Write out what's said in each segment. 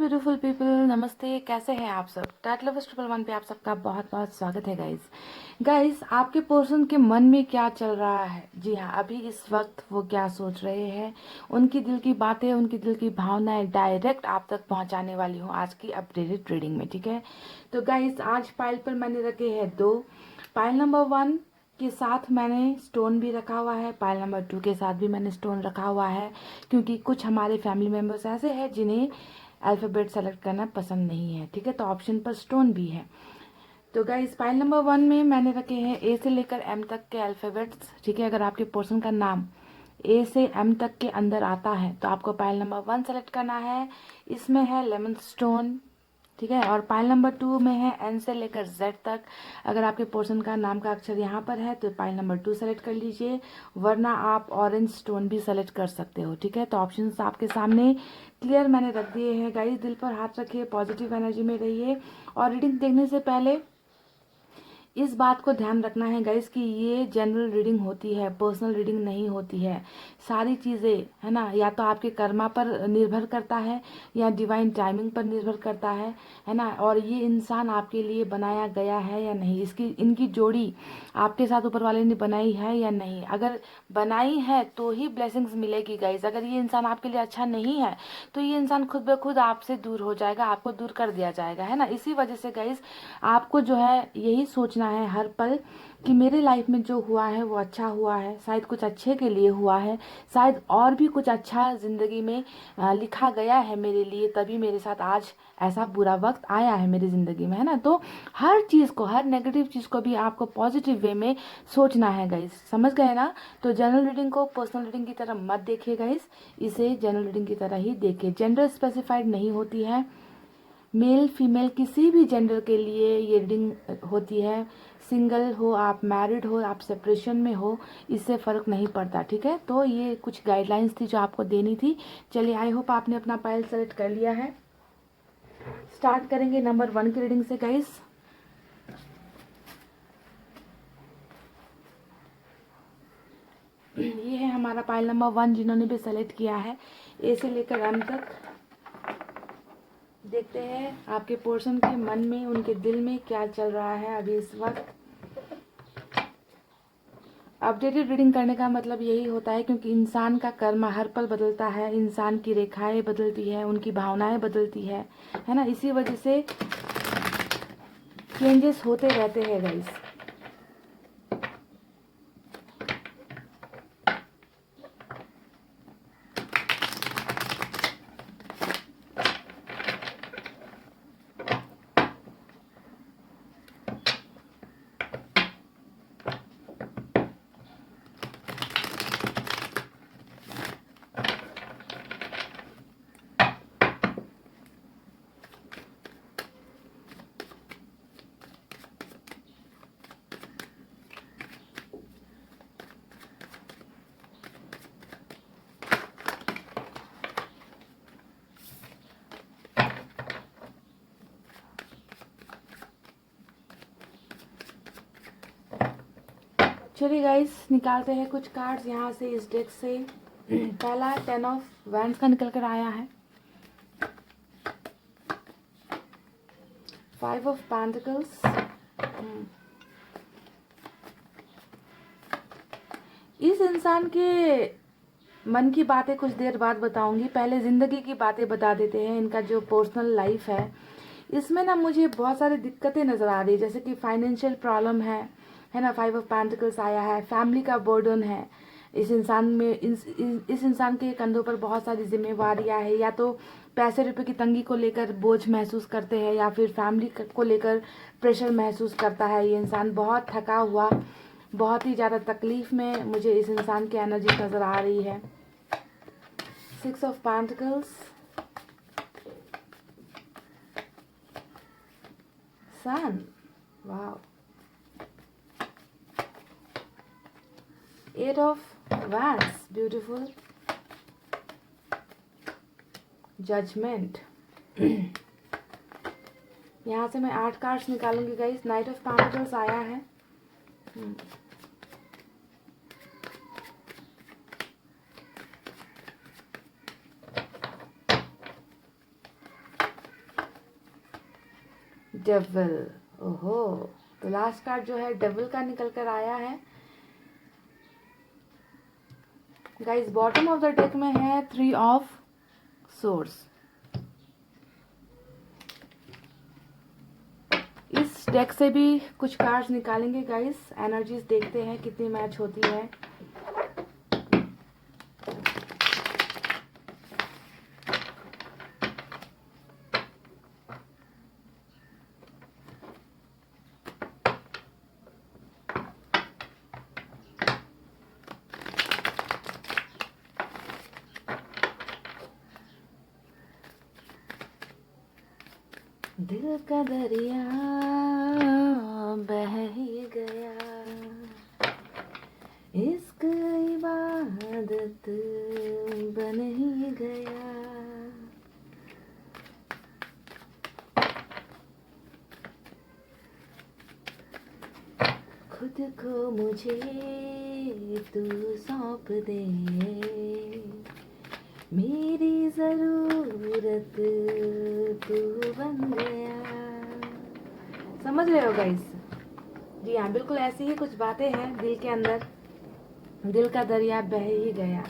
Beautiful people, नमस्ते। कैसे हैं आप सब? टैट लवर्स 111 पे आप सबका बहुत बहुत स्वागत है गाइस। आपके पर्सन के मन में क्या चल रहा है? जी हाँ, अभी इस वक्त वो क्या सोच रहे हैं, उनकी दिल की बातें, उनकी दिल की भावनाएं डायरेक्ट आप तक पहुंचाने वाली हूँ आज की अपडेटेड रीडिंग में। ठीक है, तो गाइस आज पाइल पर मैंने रखे हैं दो। पाइल नंबर 1 के साथ मैंने स्टोन भी रखा हुआ है, पाइल नंबर 2 के साथ भी मैंने स्टोन रखा हुआ है, क्योंकि कुछ हमारे फैमिली मेम्बर्स ऐसे हैं जिन्हें अल्फ़ाबेट सेलेक्ट करना पसंद नहीं है। ठीक है, तो ऑप्शन पर स्टोन भी है। तो गाइस पाइल नंबर 1 में मैंने रखे हैं ए से लेकर एम तक के अल्फ़ाबेट्स। ठीक है, अगर आपके पर्सन का नाम ए से एम तक के अंदर आता है तो आपको पाइल नंबर 1 सेलेक्ट करना है। इसमें है लेमन स्टोन। ठीक है, और पाइल नंबर 2 में है एन से लेकर जेड तक। अगर आपके पर्सन का नाम का अक्षर यहाँ पर है तो पाइल नंबर 2 सेलेक्ट कर लीजिए, वरना आप ऑरेंज स्टोन भी सेलेक्ट कर सकते हो। ठीक है, तो ऑप्शंस आपके सामने क्लियर मैंने रख दिए हैं। गाइस दिल पर हाथ रखिए, पॉजिटिव एनर्जी में रहिए, और रीडिंग देखने से पहले इस बात को ध्यान रखना है गाइस कि ये जनरल रीडिंग होती है, पर्सनल रीडिंग नहीं होती है। सारी चीज़ें है ना, या तो आपके कर्मा पर निर्भर करता है या डिवाइन टाइमिंग पर निर्भर करता है ना, और ये इंसान आपके लिए बनाया गया है या नहीं, इनकी जोड़ी आपके साथ ऊपर वाले ने बनाई है या नहीं। अगर बनाई है तो ही ब्लेसिंग्स मिलेगी गाइस। अगर ये इंसान आपके लिए अच्छा नहीं है तो ये इंसान खुद ब खुद आपसे दूर हो जाएगा, आपको दूर कर दिया जाएगा, है ना। इसी वजह से गाइस आपको जो है यही सोचना है हर पल कि मेरे लाइफ में जो हुआ है वो अच्छा हुआ है, शायद कुछ अच्छे के लिए हुआ है, शायद और भी कुछ अच्छा ज़िंदगी में लिखा गया है मेरे लिए, तभी मेरे साथ आज ऐसा बुरा वक्त आया है मेरी ज़िंदगी में, है ना। तो हर चीज़ को, हर नेगेटिव चीज़ को भी आपको पॉजिटिव वे में सोचना है गाइस, समझ गए ना। तो जनरल रीडिंग को पर्सनल रीडिंग की तरह मत देखिए गाइस, इसे जनरल रीडिंग की तरह ही देखिए। जेंडर स्पेसिफाइड नहीं होती है, मेल फीमेल किसी भी जेंडर के लिए ये रीडिंग होती है। सिंगल हो आप, मैरिड हो आप, सेपरेशन में हो, इससे फ़र्क नहीं पड़ता। ठीक है, तो ये कुछ गाइडलाइंस थी जो आपको देनी थी। चलिए, आई होप आपने अपना पाइल सेलेक्ट कर लिया है। स्टार्ट करेंगे नंबर 1 की रीडिंग से गाइस। ये है हमारा पाइल नंबर 1 जिन्होंने भी सेलेक्ट किया है, ए से लेकर एम तक। देखते हैं आपके पर्सन के मन में, उनके दिल में क्या चल रहा है अभी इस वक्त। अपडेटेड रीडिंग करने का मतलब यही होता है, क्योंकि इंसान का कर्म हर पल बदलता है, इंसान की रेखाएं बदलती है, उनकी भावनाएं बदलती है ना। इसी वजह से चेंजेस होते रहते हैं गाइस। चलिए गाइस, निकालते हैं कुछ कार्ड्स यहाँ से इस डेक से। पहला 10 ऑफ वैंड्स का निकल कर आया है, 5 ऑफ पेंटिकल्स। इस इंसान के मन की बातें कुछ देर बाद बताऊंगी, पहले ज़िंदगी की बातें बता देते हैं। इनका जो पर्सनल लाइफ है इसमें ना मुझे बहुत सारी दिक्कतें नज़र आ रही है, जैसे कि फाइनेंशियल प्रॉब्लम है ना। 5 ऑफ पेंटिकल्स आया है, फैमिली का बर्डन है इस इंसान में। इस इंसान के कंधों पर बहुत सारी जिम्मेवारियां है, या तो पैसे रुपए की तंगी को लेकर बोझ महसूस करते हैं, या फिर फैमिली को लेकर प्रेशर महसूस करता है। ये इंसान बहुत थका हुआ, बहुत ही ज़्यादा तकलीफ में मुझे इस इंसान की एनर्जी नज़र आ रही है। 6 of pentacles, sun, wow, 8 of wands, beautiful, judgement. यहाँ से मैं 8 कार्ड्स निकालूंगी गाइस। नाइट ऑफ पेंटिकल्स आया है, डेविल। ओहो, तो लास्ट कार्ड जो है डेविल का निकल कर आया है guys. Bottom of the deck में है 3 ऑफ सोर्स। इस डेक से भी कुछ कार्ड्स निकालेंगे गाइस, एनर्जीज देखते हैं कितनी मैच होती है। दिल का दरिया बह ही गया, इश्क इबादत बन ही गया। खुद को मुझे तू सौंप दे, मेरी जरूरत तू बन गया। समझ रहे हो गाइस? जी हाँ, बिल्कुल ऐसी ही कुछ बातें हैं दिल के अंदर। दिल का दरिया बह ही गया,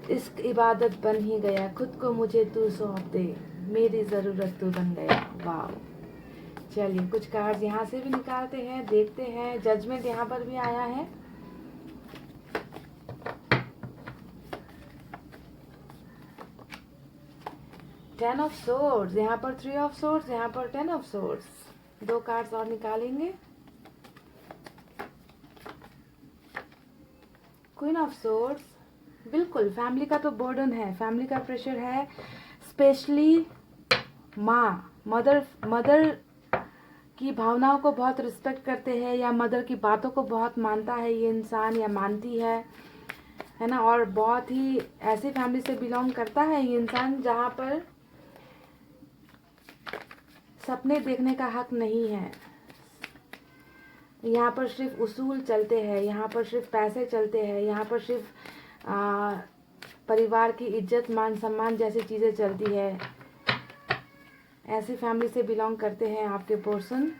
इश्क इबादत बन ही गया। खुद को मुझे तू सौंप दे, मेरी जरूरत तू बन गया। वाह, चलिए कुछ कार्ड्स यहाँ से भी निकालते हैं, देखते हैं। जजमेंट यहाँ पर भी आया है। टेन ऑफ सोर्ड्स, यहाँ पर 3 ऑफ सोर्ड्स, यहाँ पर 10 ऑफ सोर्ड्स। 2 कार्ड्स और निकालेंगे। क्वीन ऑफ सोर्ड्स, बिल्कुल फैमिली का तो बर्डन है, फैमिली का प्रेशर है। स्पेशली मदर की भावनाओं को बहुत रिस्पेक्ट करते हैं, या मदर की बातों को बहुत मानता है ये इंसान या मानती है ना। और बहुत ही ऐसी फैमिली से बिलोंग करता है ये इंसान जहाँ पर सपने देखने का हक नहीं है। यहाँ पर सिर्फ उसूल चलते हैं, यहाँ पर सिर्फ पैसे चलते हैं, यहाँ पर सिर्फ परिवार की इज्जत मान सम्मान जैसी चीज़ें चलती है। ऐसी फैमिली से बिलोंग करते हैं आपके पर्सन,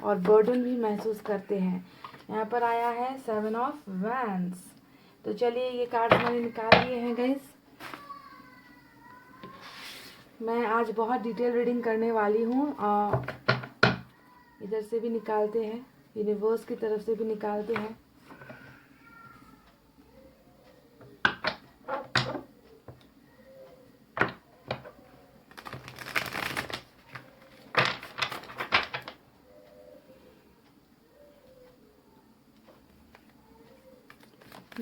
और बर्डन भी महसूस करते हैं। यहाँ पर आया है 7 ऑफ वैंड्स। तो चलिए ये कार्ड मैंने निकाल लिए हैं गाइस। मैं आज बहुत डिटेल रीडिंग करने वाली हूँ। इधर से भी निकालते हैं, यूनिवर्स की तरफ से भी निकालते हैं।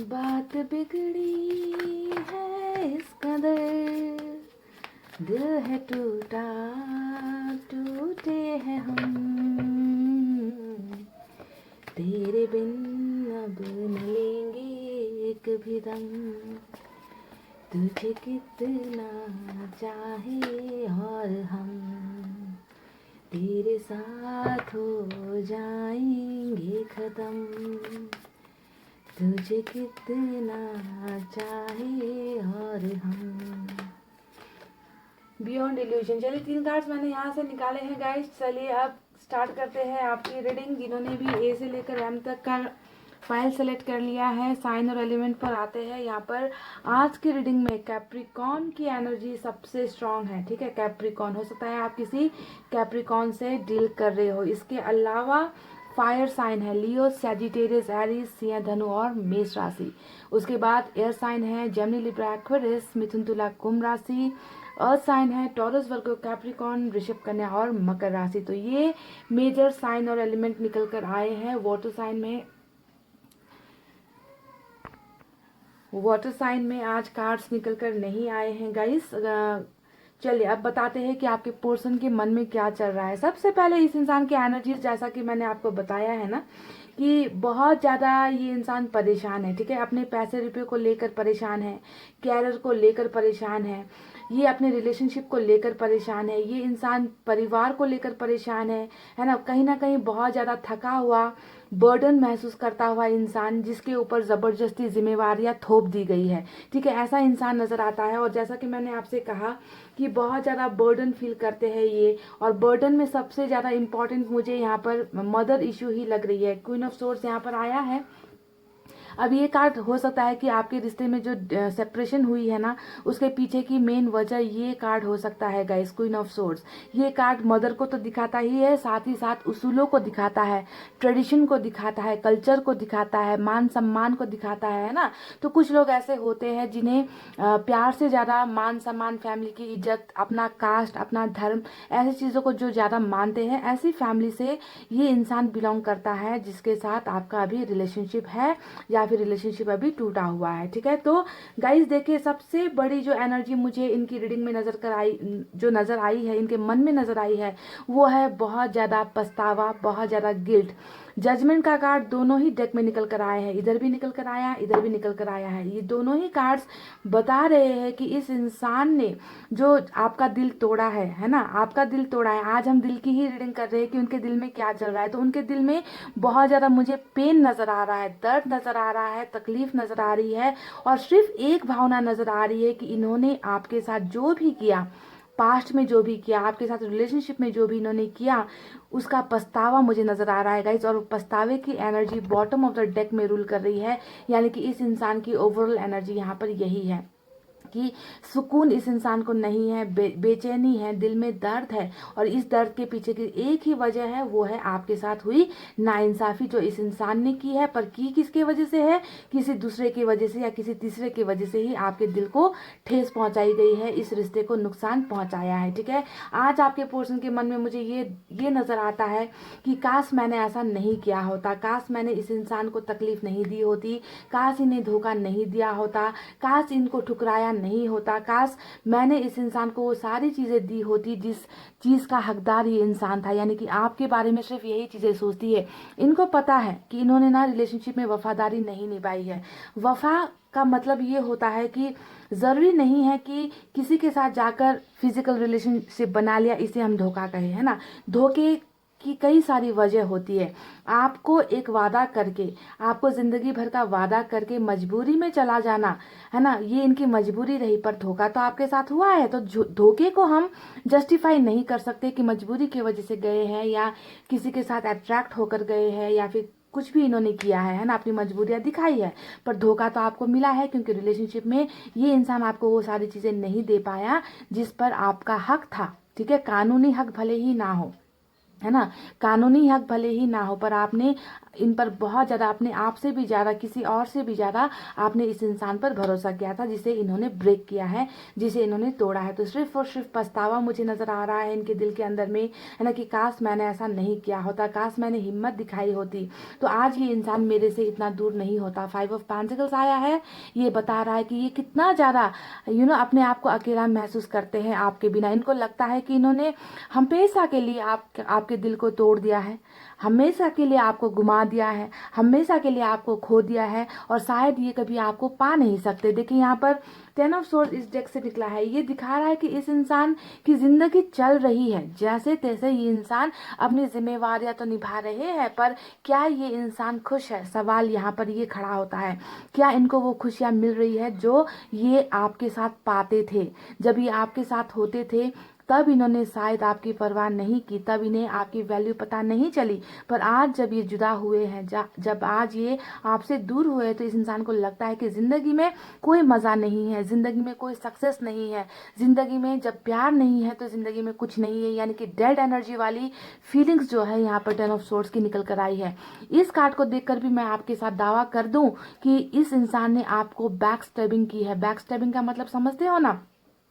बात बिगड़ी है इस कदर, दिल है टूटा, टूटे हैं हम। तेरे बिन अब न लेंगे कभी दम, तुझे कितना चाहे और हम तेरे साथ हो जाएंगे खत्म, तुझे कितना चाहे और हम। Beyond illusion. चलिए 3 कार्ड्स मैंने यहाँ से निकाले हैं गाइस। चलिए अब स्टार्ट करते हैं आपकी रीडिंग। जिन्होंने भी ए से लेकर एम तक का फाइल सेलेक्ट कर लिया है, साइन और एलिमेंट पर आते हैं। यहाँ पर आज की रीडिंग में कैप्रिकॉन की एनर्जी सबसे स्ट्रांग है, ठीक है। कैप्रिकॉन हो सकता है आप किसी कैप्रिकॉन से डील कर रहे हो। इसके अलावा फायर साइन है लियो, सैजिटेरियस, एरीज, सिंह, धनु और मेष राशि। उसके बाद एयर साइन है जेमिनी, लिब्रा, एक्वेरियस, मिथुन, तुला, कुंभ राशि। अर्थ साइन है टॉरस, वर्गो, कैप्रिकॉन, वृषभ, कन्या और मकर राशि। तो ये मेजर साइन और एलिमेंट निकल कर आए हैं। वाटर साइन में आज कार्ड्स निकल कर नहीं आए हैं गाइस। चलिए अब बताते हैं कि आपके पर्सन के मन में क्या चल रहा है। सबसे पहले इस इंसान की एनर्जीज, जैसा कि मैंने आपको बताया है ना कि बहुत ज़्यादा ये इंसान परेशान है, ठीक है। अपने पैसे रुपये को लेकर परेशान है, कैरियर को लेकर परेशान है, ये अपने रिलेशनशिप को लेकर परेशान है, ये इंसान परिवार को लेकर परेशान है ना कहीं बहुत ज़्यादा थका हुआ, बर्डन महसूस करता हुआ इंसान जिसके ऊपर ज़बरदस्ती जिम्मेवारियां थोप दी गई है। ठीक है, ऐसा इंसान नज़र आता है। और जैसा कि मैंने आपसे कहा कि बहुत ज़्यादा बर्डन फील करते हैं ये, और बर्डन में सबसे ज़्यादा इम्पॉर्टेंट मुझे यहाँ पर मदर इशू ही लग रही है। क्वीन ऑफ सोर्स यहाँ पर आया है। अब ये कार्ड हो सकता है कि आपके रिश्ते में जो सेपरेशन हुई है ना, उसके पीछे की मेन वजह ये कार्ड हो सकता है गाइस, क्वीन ऑफ सोर्स। ये कार्ड मदर को तो दिखाता ही है, साथ ही साथ उसूलों को दिखाता है, ट्रेडिशन को दिखाता है, कल्चर को दिखाता है, मान सम्मान को दिखाता है ना। तो कुछ लोग ऐसे होते हैं जिन्हें प्यार से ज़्यादा मान सम्मान, फैमिली की इज्जत, अपना कास्ट, अपना धर्म, ऐसी चीज़ों को जो ज़्यादा मानते हैं, ऐसी फैमिली से ये इंसान बिलोंग करता है जिसके साथ आपका अभी रिलेशनशिप है या फिर रिलेशनशिप अभी टूटा हुआ है। ठीक है, तो गाइस देखिए, सबसे बड़ी जो एनर्जी मुझे इनकी रीडिंग में जो नजर आई है, इनके मन में नजर आई है, वो है बहुत ज्यादा पछतावा, बहुत ज्यादा गिल्ट। जजमेंट का कार्ड दोनों ही डेक में निकल कर आए हैं, इधर भी निकल कर आया, इधर भी निकल कर आया है। ये दोनों ही कार्ड्स बता रहे हैं कि इस इंसान ने जो आपका दिल तोड़ा है ना, आपका दिल तोड़ा है। आज हम दिल की ही रीडिंग कर रहे हैं कि उनके दिल में क्या चल रहा है। तो उनके दिल में बहुत ज्यादा मुझे पेन नजर आ रहा है, दर्द नजर आ रहा है, तकलीफ नजर आ रही है, और सिर्फ एक भावना नजर आ रही है कि इन्होंने आपके साथ जो भी किया, पास्ट में जो भी किया, आपके साथ रिलेशनशिप में जो भी इन्होंने किया, उसका पछतावा मुझे नजर आ रहा है गाइस। और पछतावे की energy bottom of the deck में रूल कर रही है, यानी कि इस इंसान की ओवरऑल एनर्जी यहाँ पर यही है कि सुकून इस इंसान को नहीं है, बेचैनी है, दिल में दर्द है। और इस दर्द के पीछे की एक ही वजह है, वो है आपके साथ हुई नाइंसाफी जो इस इंसान ने की है। पर की किसके वजह से है? किसी दूसरे की वजह से या किसी तीसरे की वजह से ही आपके दिल को ठेस पहुंचाई गई है, इस रिश्ते को नुकसान पहुंचाया है। ठीक है, आज आपके पर्सन के मन में मुझे ये नजर आता है कि काश मैंने ऐसा नहीं किया होता, काश मैंने इस इंसान को तकलीफ नहीं दी होती, काश इन्हें धोखा नहीं दिया होता, काश इनको ठुकराया नहीं होता, काश मैंने इस इंसान को वो सारी चीजें दी होती जिस चीज का हकदार ये इंसान था। यानी कि आपके बारे में सिर्फ यही चीजें सोचती है। इनको पता है कि इन्होंने ना रिलेशनशिप में वफादारी नहीं निभाई है। वफा का मतलब ये होता है कि जरूरी नहीं है कि किसी के साथ जाकर फिजिकल रिलेशनशिप बना लिया इसे हम धोखा कहें, है ना। धोखे की कई सारी वजह होती है। आपको एक वादा करके, आपको जिंदगी भर का वादा करके मजबूरी में चला जाना, है ना, ये इनकी मजबूरी रही। पर धोखा तो आपके साथ हुआ है, तो धोखे को हम जस्टिफाई नहीं कर सकते कि मजबूरी की वजह से गए हैं या किसी के साथ अट्रैक्ट होकर गए हैं या फिर कुछ भी इन्होंने किया है ना, अपनी मजबूरियां दिखाई है। पर धोखा तो आपको मिला है क्योंकि रिलेशनशिप में ये इंसान आपको वो सारी चीजें नहीं दे पाया जिस पर आपका हक था। ठीक है, कानूनी हक भले ही ना हो, है ना, कानूनी हक भले ही ना हो, पर आपने इन पर बहुत ज़्यादा, अपने आप से भी ज़्यादा, किसी और से भी ज़्यादा आपने इस इंसान पर भरोसा किया था जिसे इन्होंने ब्रेक किया है, जिसे इन्होंने तोड़ा है। तो सिर्फ और सिर्फ पछतावा मुझे नज़र आ रहा है इनके दिल के अंदर में, है ना, कि काश मैंने ऐसा नहीं किया होता, काश मैंने हिम्मत दिखाई होती, तो आज ये इंसान मेरे से इतना दूर नहीं होता। 5 ऑफ पेंटिकल्स आया है, ये बता रहा है कि ये कितना ज़्यादा अपने आप को अकेला महसूस करते हैं आपके बिना। इनको लगता है कि इन्होंने हमेशा के लिए आपके दिल को तोड़ दिया है, हमेशा के लिए आपको घुमा दिया है, हमेशा के लिए आपको खो दिया है, और शायद ये कभी आपको पा नहीं सकते। देखिए यहाँ पर 10 ऑफ सोर्ड इस डेक से निकला है। ये दिखा रहा है कि इस इंसान की जिंदगी चल रही है जैसे तैसे, ये इंसान अपनी जिम्मेवारियां तो निभा रहे हैं, पर क्या ये इंसान खुश है? सवाल यहाँ पर ये खड़ा होता है, क्या इनको वो खुशियां मिल रही है जो ये आपके साथ पाते थे? जब ये आपके साथ होते थे तब इन्होंने शायद आपकी परवाह नहीं की, तब इन्हें आपकी वैल्यू पता नहीं चली। पर आज जब ये जुदा हुए हैं, जब आज ये आपसे दूर हुए, तो इस इंसान को लगता है कि जिंदगी में कोई मजा नहीं है, जिंदगी में कोई सक्सेस नहीं है, जिंदगी में जब प्यार नहीं है तो जिंदगी में कुछ नहीं है। यानी कि डेड एनर्जी वाली फीलिंग्स जो है यहाँ पर 10 ऑफ सोर्ड्स की निकल कर आई है। इस कार्ड को देखकर भी मैं आपके साथ दावा कर दूं कि इस इंसान ने आपको बैक स्टैबिंग की है। बैक स्टैबिंग का मतलब समझते हो ना,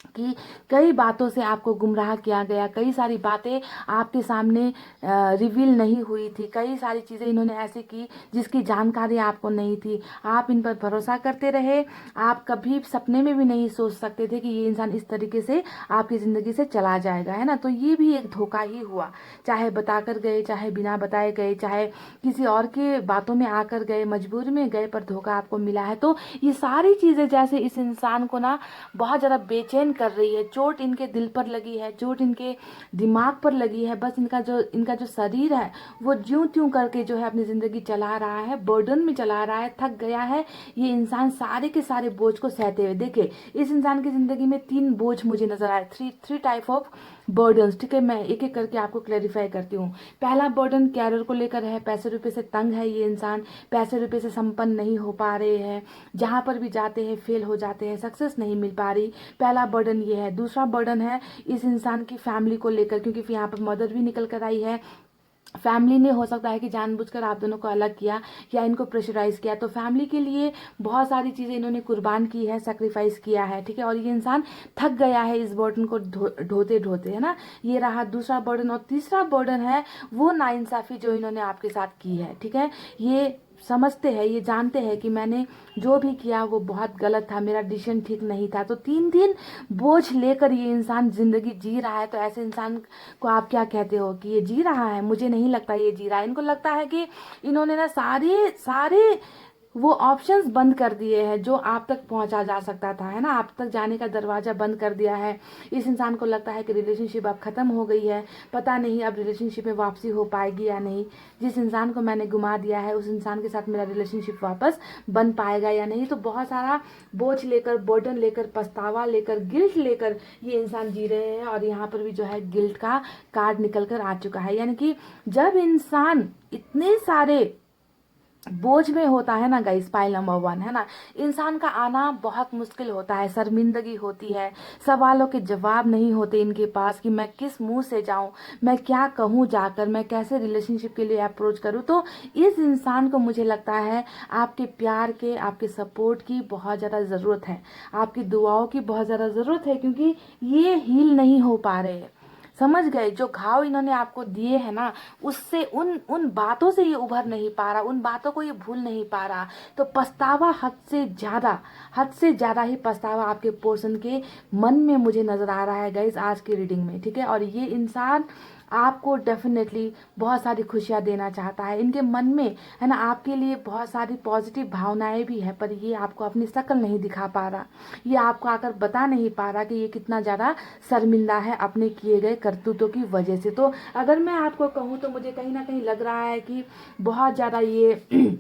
कि कई बातों से आपको गुमराह किया गया, कई सारी बातें आपके सामने रिवील नहीं हुई थी, कई सारी चीज़ें इन्होंने ऐसे की जिसकी जानकारी आपको नहीं थी। आप इन पर भरोसा करते रहे, आप कभी सपने में भी नहीं सोच सकते थे कि ये इंसान इस तरीके से आपकी ज़िंदगी से चला जाएगा, है ना। तो ये भी एक धोखा ही हुआ, चाहे बताकर गए, चाहे बिना बताए गए, चाहे किसी और के बातों में आकर गए, मजबूरी में गए, पर धोखा आपको मिला है। तो ये सारी चीज़ें जैसे इस इंसान को ना बहुत ज़्यादा बेचैन पेन कर रही है, चोट इनके दिल पर लगी है, चोट इनके दिमाग पर लगी है। बस इनका जो शरीर है वो ज्यों त्यों करके जो है अपनी ज़िंदगी चला रहा है, बर्डन में चला रहा है, थक गया है ये इंसान सारे के सारे बोझ को सहते हुए। देखिए इस इंसान की ज़िंदगी में 3 बोझ मुझे नज़र आए, थ्री टाइप ऑफ बर्डन्स। ठीक है, मैं एक एक करके आपको क्लैरिफाई करती हूँ। पहला बर्डन कैरियर को लेकर है, पैसे रुपए से तंग है ये इंसान, पैसे रुपए से संपन्न नहीं हो पा रहे हैं, जहाँ पर भी जाते हैं फेल हो जाते हैं, सक्सेस नहीं मिल पा रही। पहला बर्डन ये है। दूसरा बर्डन है इस इंसान की फैमिली को लेकर, क्योंकि यहाँ पर मदर भी निकल कर आई है। फैमिली ने हो सकता है कि जानबूझकर आप दोनों को अलग किया या इनको प्रेशराइज किया, तो फैमिली के लिए बहुत सारी चीज़ें इन्होंने कुर्बान की है, सेक्रीफाइस किया है। ठीक है, और ये इंसान थक गया है इस बर्डन को ढोते ढोते, है ना। ये रहा दूसरा बर्डन। और तीसरा बर्डन है वो नाइंसाफ़ी जो इन्होंने आपके साथ की है। ठीक है, ये समझते हैं, ये जानते हैं कि मैंने जो भी किया वो बहुत गलत था, मेरा डिसीजन ठीक नहीं था। तो 3 बोझ लेकर ये इंसान जिंदगी जी रहा है। तो ऐसे इंसान को आप क्या कहते हो कि ये जी रहा है? मुझे नहीं लगता ये जी रहा है। इनको लगता है कि इन्होंने ना सारे सारे वो ऑप्शंस बंद कर दिए हैं जो आप तक पहुंचा जा सकता था, है ना। आप तक जाने का दरवाज़ा बंद कर दिया है। इस इंसान को लगता है कि रिलेशनशिप अब ख़त्म हो गई है, पता नहीं अब रिलेशनशिप में वापसी हो पाएगी या नहीं। जिस इंसान को मैंने घुमा दिया है उस इंसान के साथ मेरा रिलेशनशिप वापस बन पाएगा या नहीं। तो बहुत सारा बोझ लेकर, बर्डन लेकर, पछतावा लेकर, गिल्ट लेकर ये इंसान जी रहे हैं। और यहाँ पर भी जो है गिल्ट का कार्ड निकल कर आ चुका है। यानी कि जब इंसान इतने सारे बोझ में होता है ना गाइस, पाइल नंबर 1 है ना, इंसान का आना बहुत मुश्किल होता है, शर्मिंदगी होती है, सवालों के जवाब नहीं होते इनके पास कि मैं किस मुंह से जाऊं, मैं क्या कहूं जाकर, मैं कैसे रिलेशनशिप के लिए अप्रोच करूं। तो इस इंसान को मुझे लगता है आपके प्यार के, आपके सपोर्ट की बहुत ज़्यादा ज़रूरत है, आपकी दुआओं की बहुत ज़्यादा ज़रूरत है, क्योंकि ये हील नहीं हो पा रहे हैं। समझ गए? जो घाव इन्होंने आपको दिए हैं ना, उससे उन उन बातों से ये उभर नहीं पा रहा, उन बातों को ये भूल नहीं पा रहा। तो पछतावा हद से ज़्यादा ही पछतावा आपके पोर्शन के मन में मुझे नज़र आ रहा है गाइस आज की रीडिंग में। ठीक है, और ये इंसान आपको डेफिनेटली बहुत सारी खुशियाँ देना चाहता है। इनके मन में है ना आपके लिए बहुत सारी पॉजिटिव भावनाएं भी है, पर ये आपको अपनी शक्ल नहीं दिखा पा रहा, ये आपको आकर बता नहीं पा रहा कि ये कितना ज़्यादा शर्मिंदा है अपने किए गए करतूतों की वजह से। तो अगर मैं आपको कहूँ तो मुझे कहीं ना कहीं लग रहा है कि बहुत ज़्यादा ये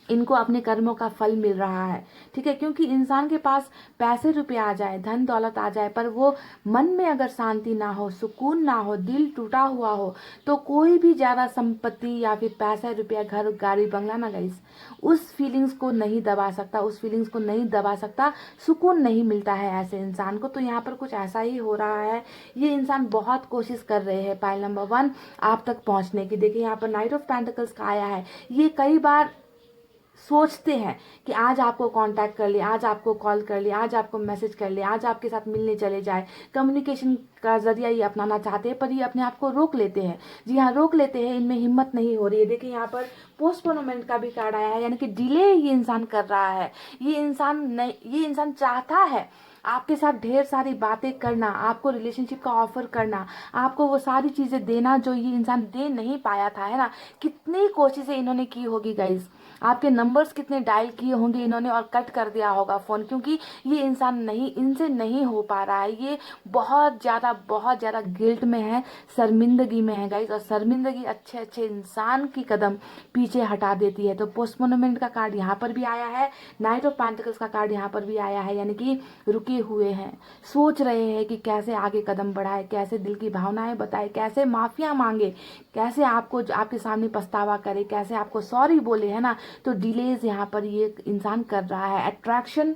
इनको अपने कर्मों का फल मिल रहा है। ठीक है, क्योंकि इंसान के पास पैसे रुपए आ जाए, धन दौलत आ जाए, पर वो मन में अगर शांति ना हो, सुकून ना हो, दिल टूटा हुआ हो, तो कोई भी ज़्यादा संपत्ति या फिर पैसा रुपया, घर गाड़ी बंगला ना गाइस, उस फीलिंग्स को नहीं दबा सकता, उस फीलिंग्स को नहीं दबा सकता, सुकून नहीं मिलता है ऐसे इंसान को। तो यहाँ पर कुछ ऐसा ही हो रहा है। ये इंसान बहुत कोशिश कर रहे हैं पाइल नंबर 1 आप तक पहुँचने की। देखिए यहाँ पर नाइट ऑफ पेंटिकल्स का आया है। ये कई बार सोचते हैं कि आज आपको कांटेक्ट कर ले, आज आपको कॉल कर ले, आज आपको मैसेज कर ले, आज आपके साथ मिलने चले जाए, कम्युनिकेशन का जरिया ये अपनाना चाहते हैं, पर ये अपने आप को रोक लेते हैं। जी हाँ, रोक लेते हैं, इनमें हिम्मत नहीं हो रही है। देखिए यहाँ पर पोस्टपोनमेंट का भी कार्ड आया है, यानी कि डिले ये इंसान कर रहा है। ये इंसान चाहता है आपके साथ ढेर सारी बातें करना, आपको रिलेशनशिप का ऑफर करना, आपको वो सारी चीज़ें देना जो ये इंसान दे नहीं पाया था, है ना। कितनी कोशिशें इन्होंने की होगी गाइस, आपके नंबर्स कितने डायल किए होंगे इन्होंने और कट कर दिया होगा फ़ोन, क्योंकि ये इंसान इनसे नहीं हो पा रहा है। ये बहुत ज़्यादा गिल्ट में है, शर्मिंदगी में है गाइस, और शर्मिंदगी अच्छे इंसान की कदम पीछे हटा देती है। तो पोस्टपोनमेंट का कार्ड यहाँ पर भी आया है, नाइट ऑफ पेंटिकल्स का कार्ड यहाँ पर भी आया है, यानी कि रुके हुए हैं, सोच रहे हैं कि कैसे आगे कदम बढ़ाए, कैसे दिल की भावनाएं बताए, कैसे माफिया मांगे, कैसे आपको आपके सामने पछतावा करे, कैसे आपको सॉरी बोले, है ना। तो डिलेज यहाँ पर ये इंसान कर रहा है। अट्रैक्शन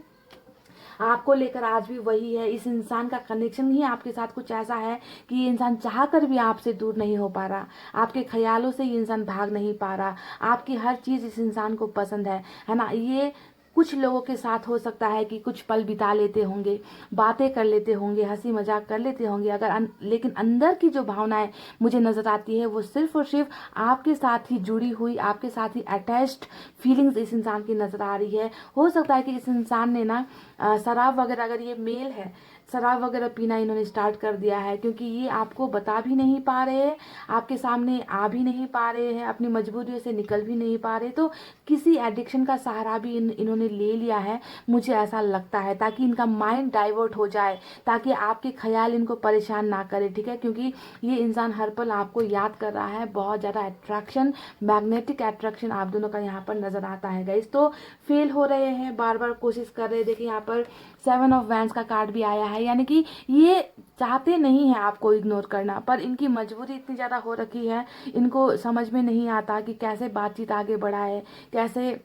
आपको लेकर आज भी वही है। इस इंसान का कनेक्शन ही आपके साथ कुछ ऐसा है कि ये इंसान चाह कर भी आपसे दूर नहीं हो पा रहा, आपके ख्यालों से ये इंसान भाग नहीं पा रहा, आपकी हर चीज़ इस इंसान को पसंद है ना। ये कुछ लोगों के साथ हो सकता है कि कुछ पल बिता लेते होंगे, बातें कर लेते होंगे, हंसी मजाक कर लेते होंगे, लेकिन अंदर की जो भावनाएं मुझे नज़र आती है वो सिर्फ और सिर्फ आपके साथ ही जुड़ी हुई, आपके साथ ही अटैच्ड फीलिंग्स इस इंसान की नज़र आ रही है। हो सकता है कि इस इंसान ने ना शराब वगैरह, अगर ये मेल है शराब वगैरह पीना इन्होंने स्टार्ट कर दिया है, क्योंकि ये आपको बता भी नहीं पा रहे हैं, आपके सामने आ भी नहीं पा रहे हैं, अपनी मजबूरियों से निकल भी नहीं पा रहे, तो किसी एडिक्शन का सहारा भी इन्होंने ले लिया है, मुझे ऐसा लगता है, ताकि इनका माइंड डाइवर्ट हो जाए, ताकि आपके ख्याल इनको परेशान ना करे, ठीक है। क्योंकि ये इंसान हर पल आपको याद कर रहा है, बहुत ज़्यादा अट्रैक्शन, मैग्नेटिक अट्रैक्शन आप दोनों का यहाँ पर नजर आता है गाइस। तो फेल हो रहे हैं, बार बार कोशिश कर रहे हैं। देखिए यहाँ पर 7 ऑफ वैंड्स का कार्ड भी आया है, यानी कि ये चाहते नहीं है आपको इग्नोर करना, पर इनकी मजबूरी इतनी ज़्यादा हो रखी है, इनको समझ में नहीं आता कि कैसे बातचीत आगे बढ़ाए, कैसे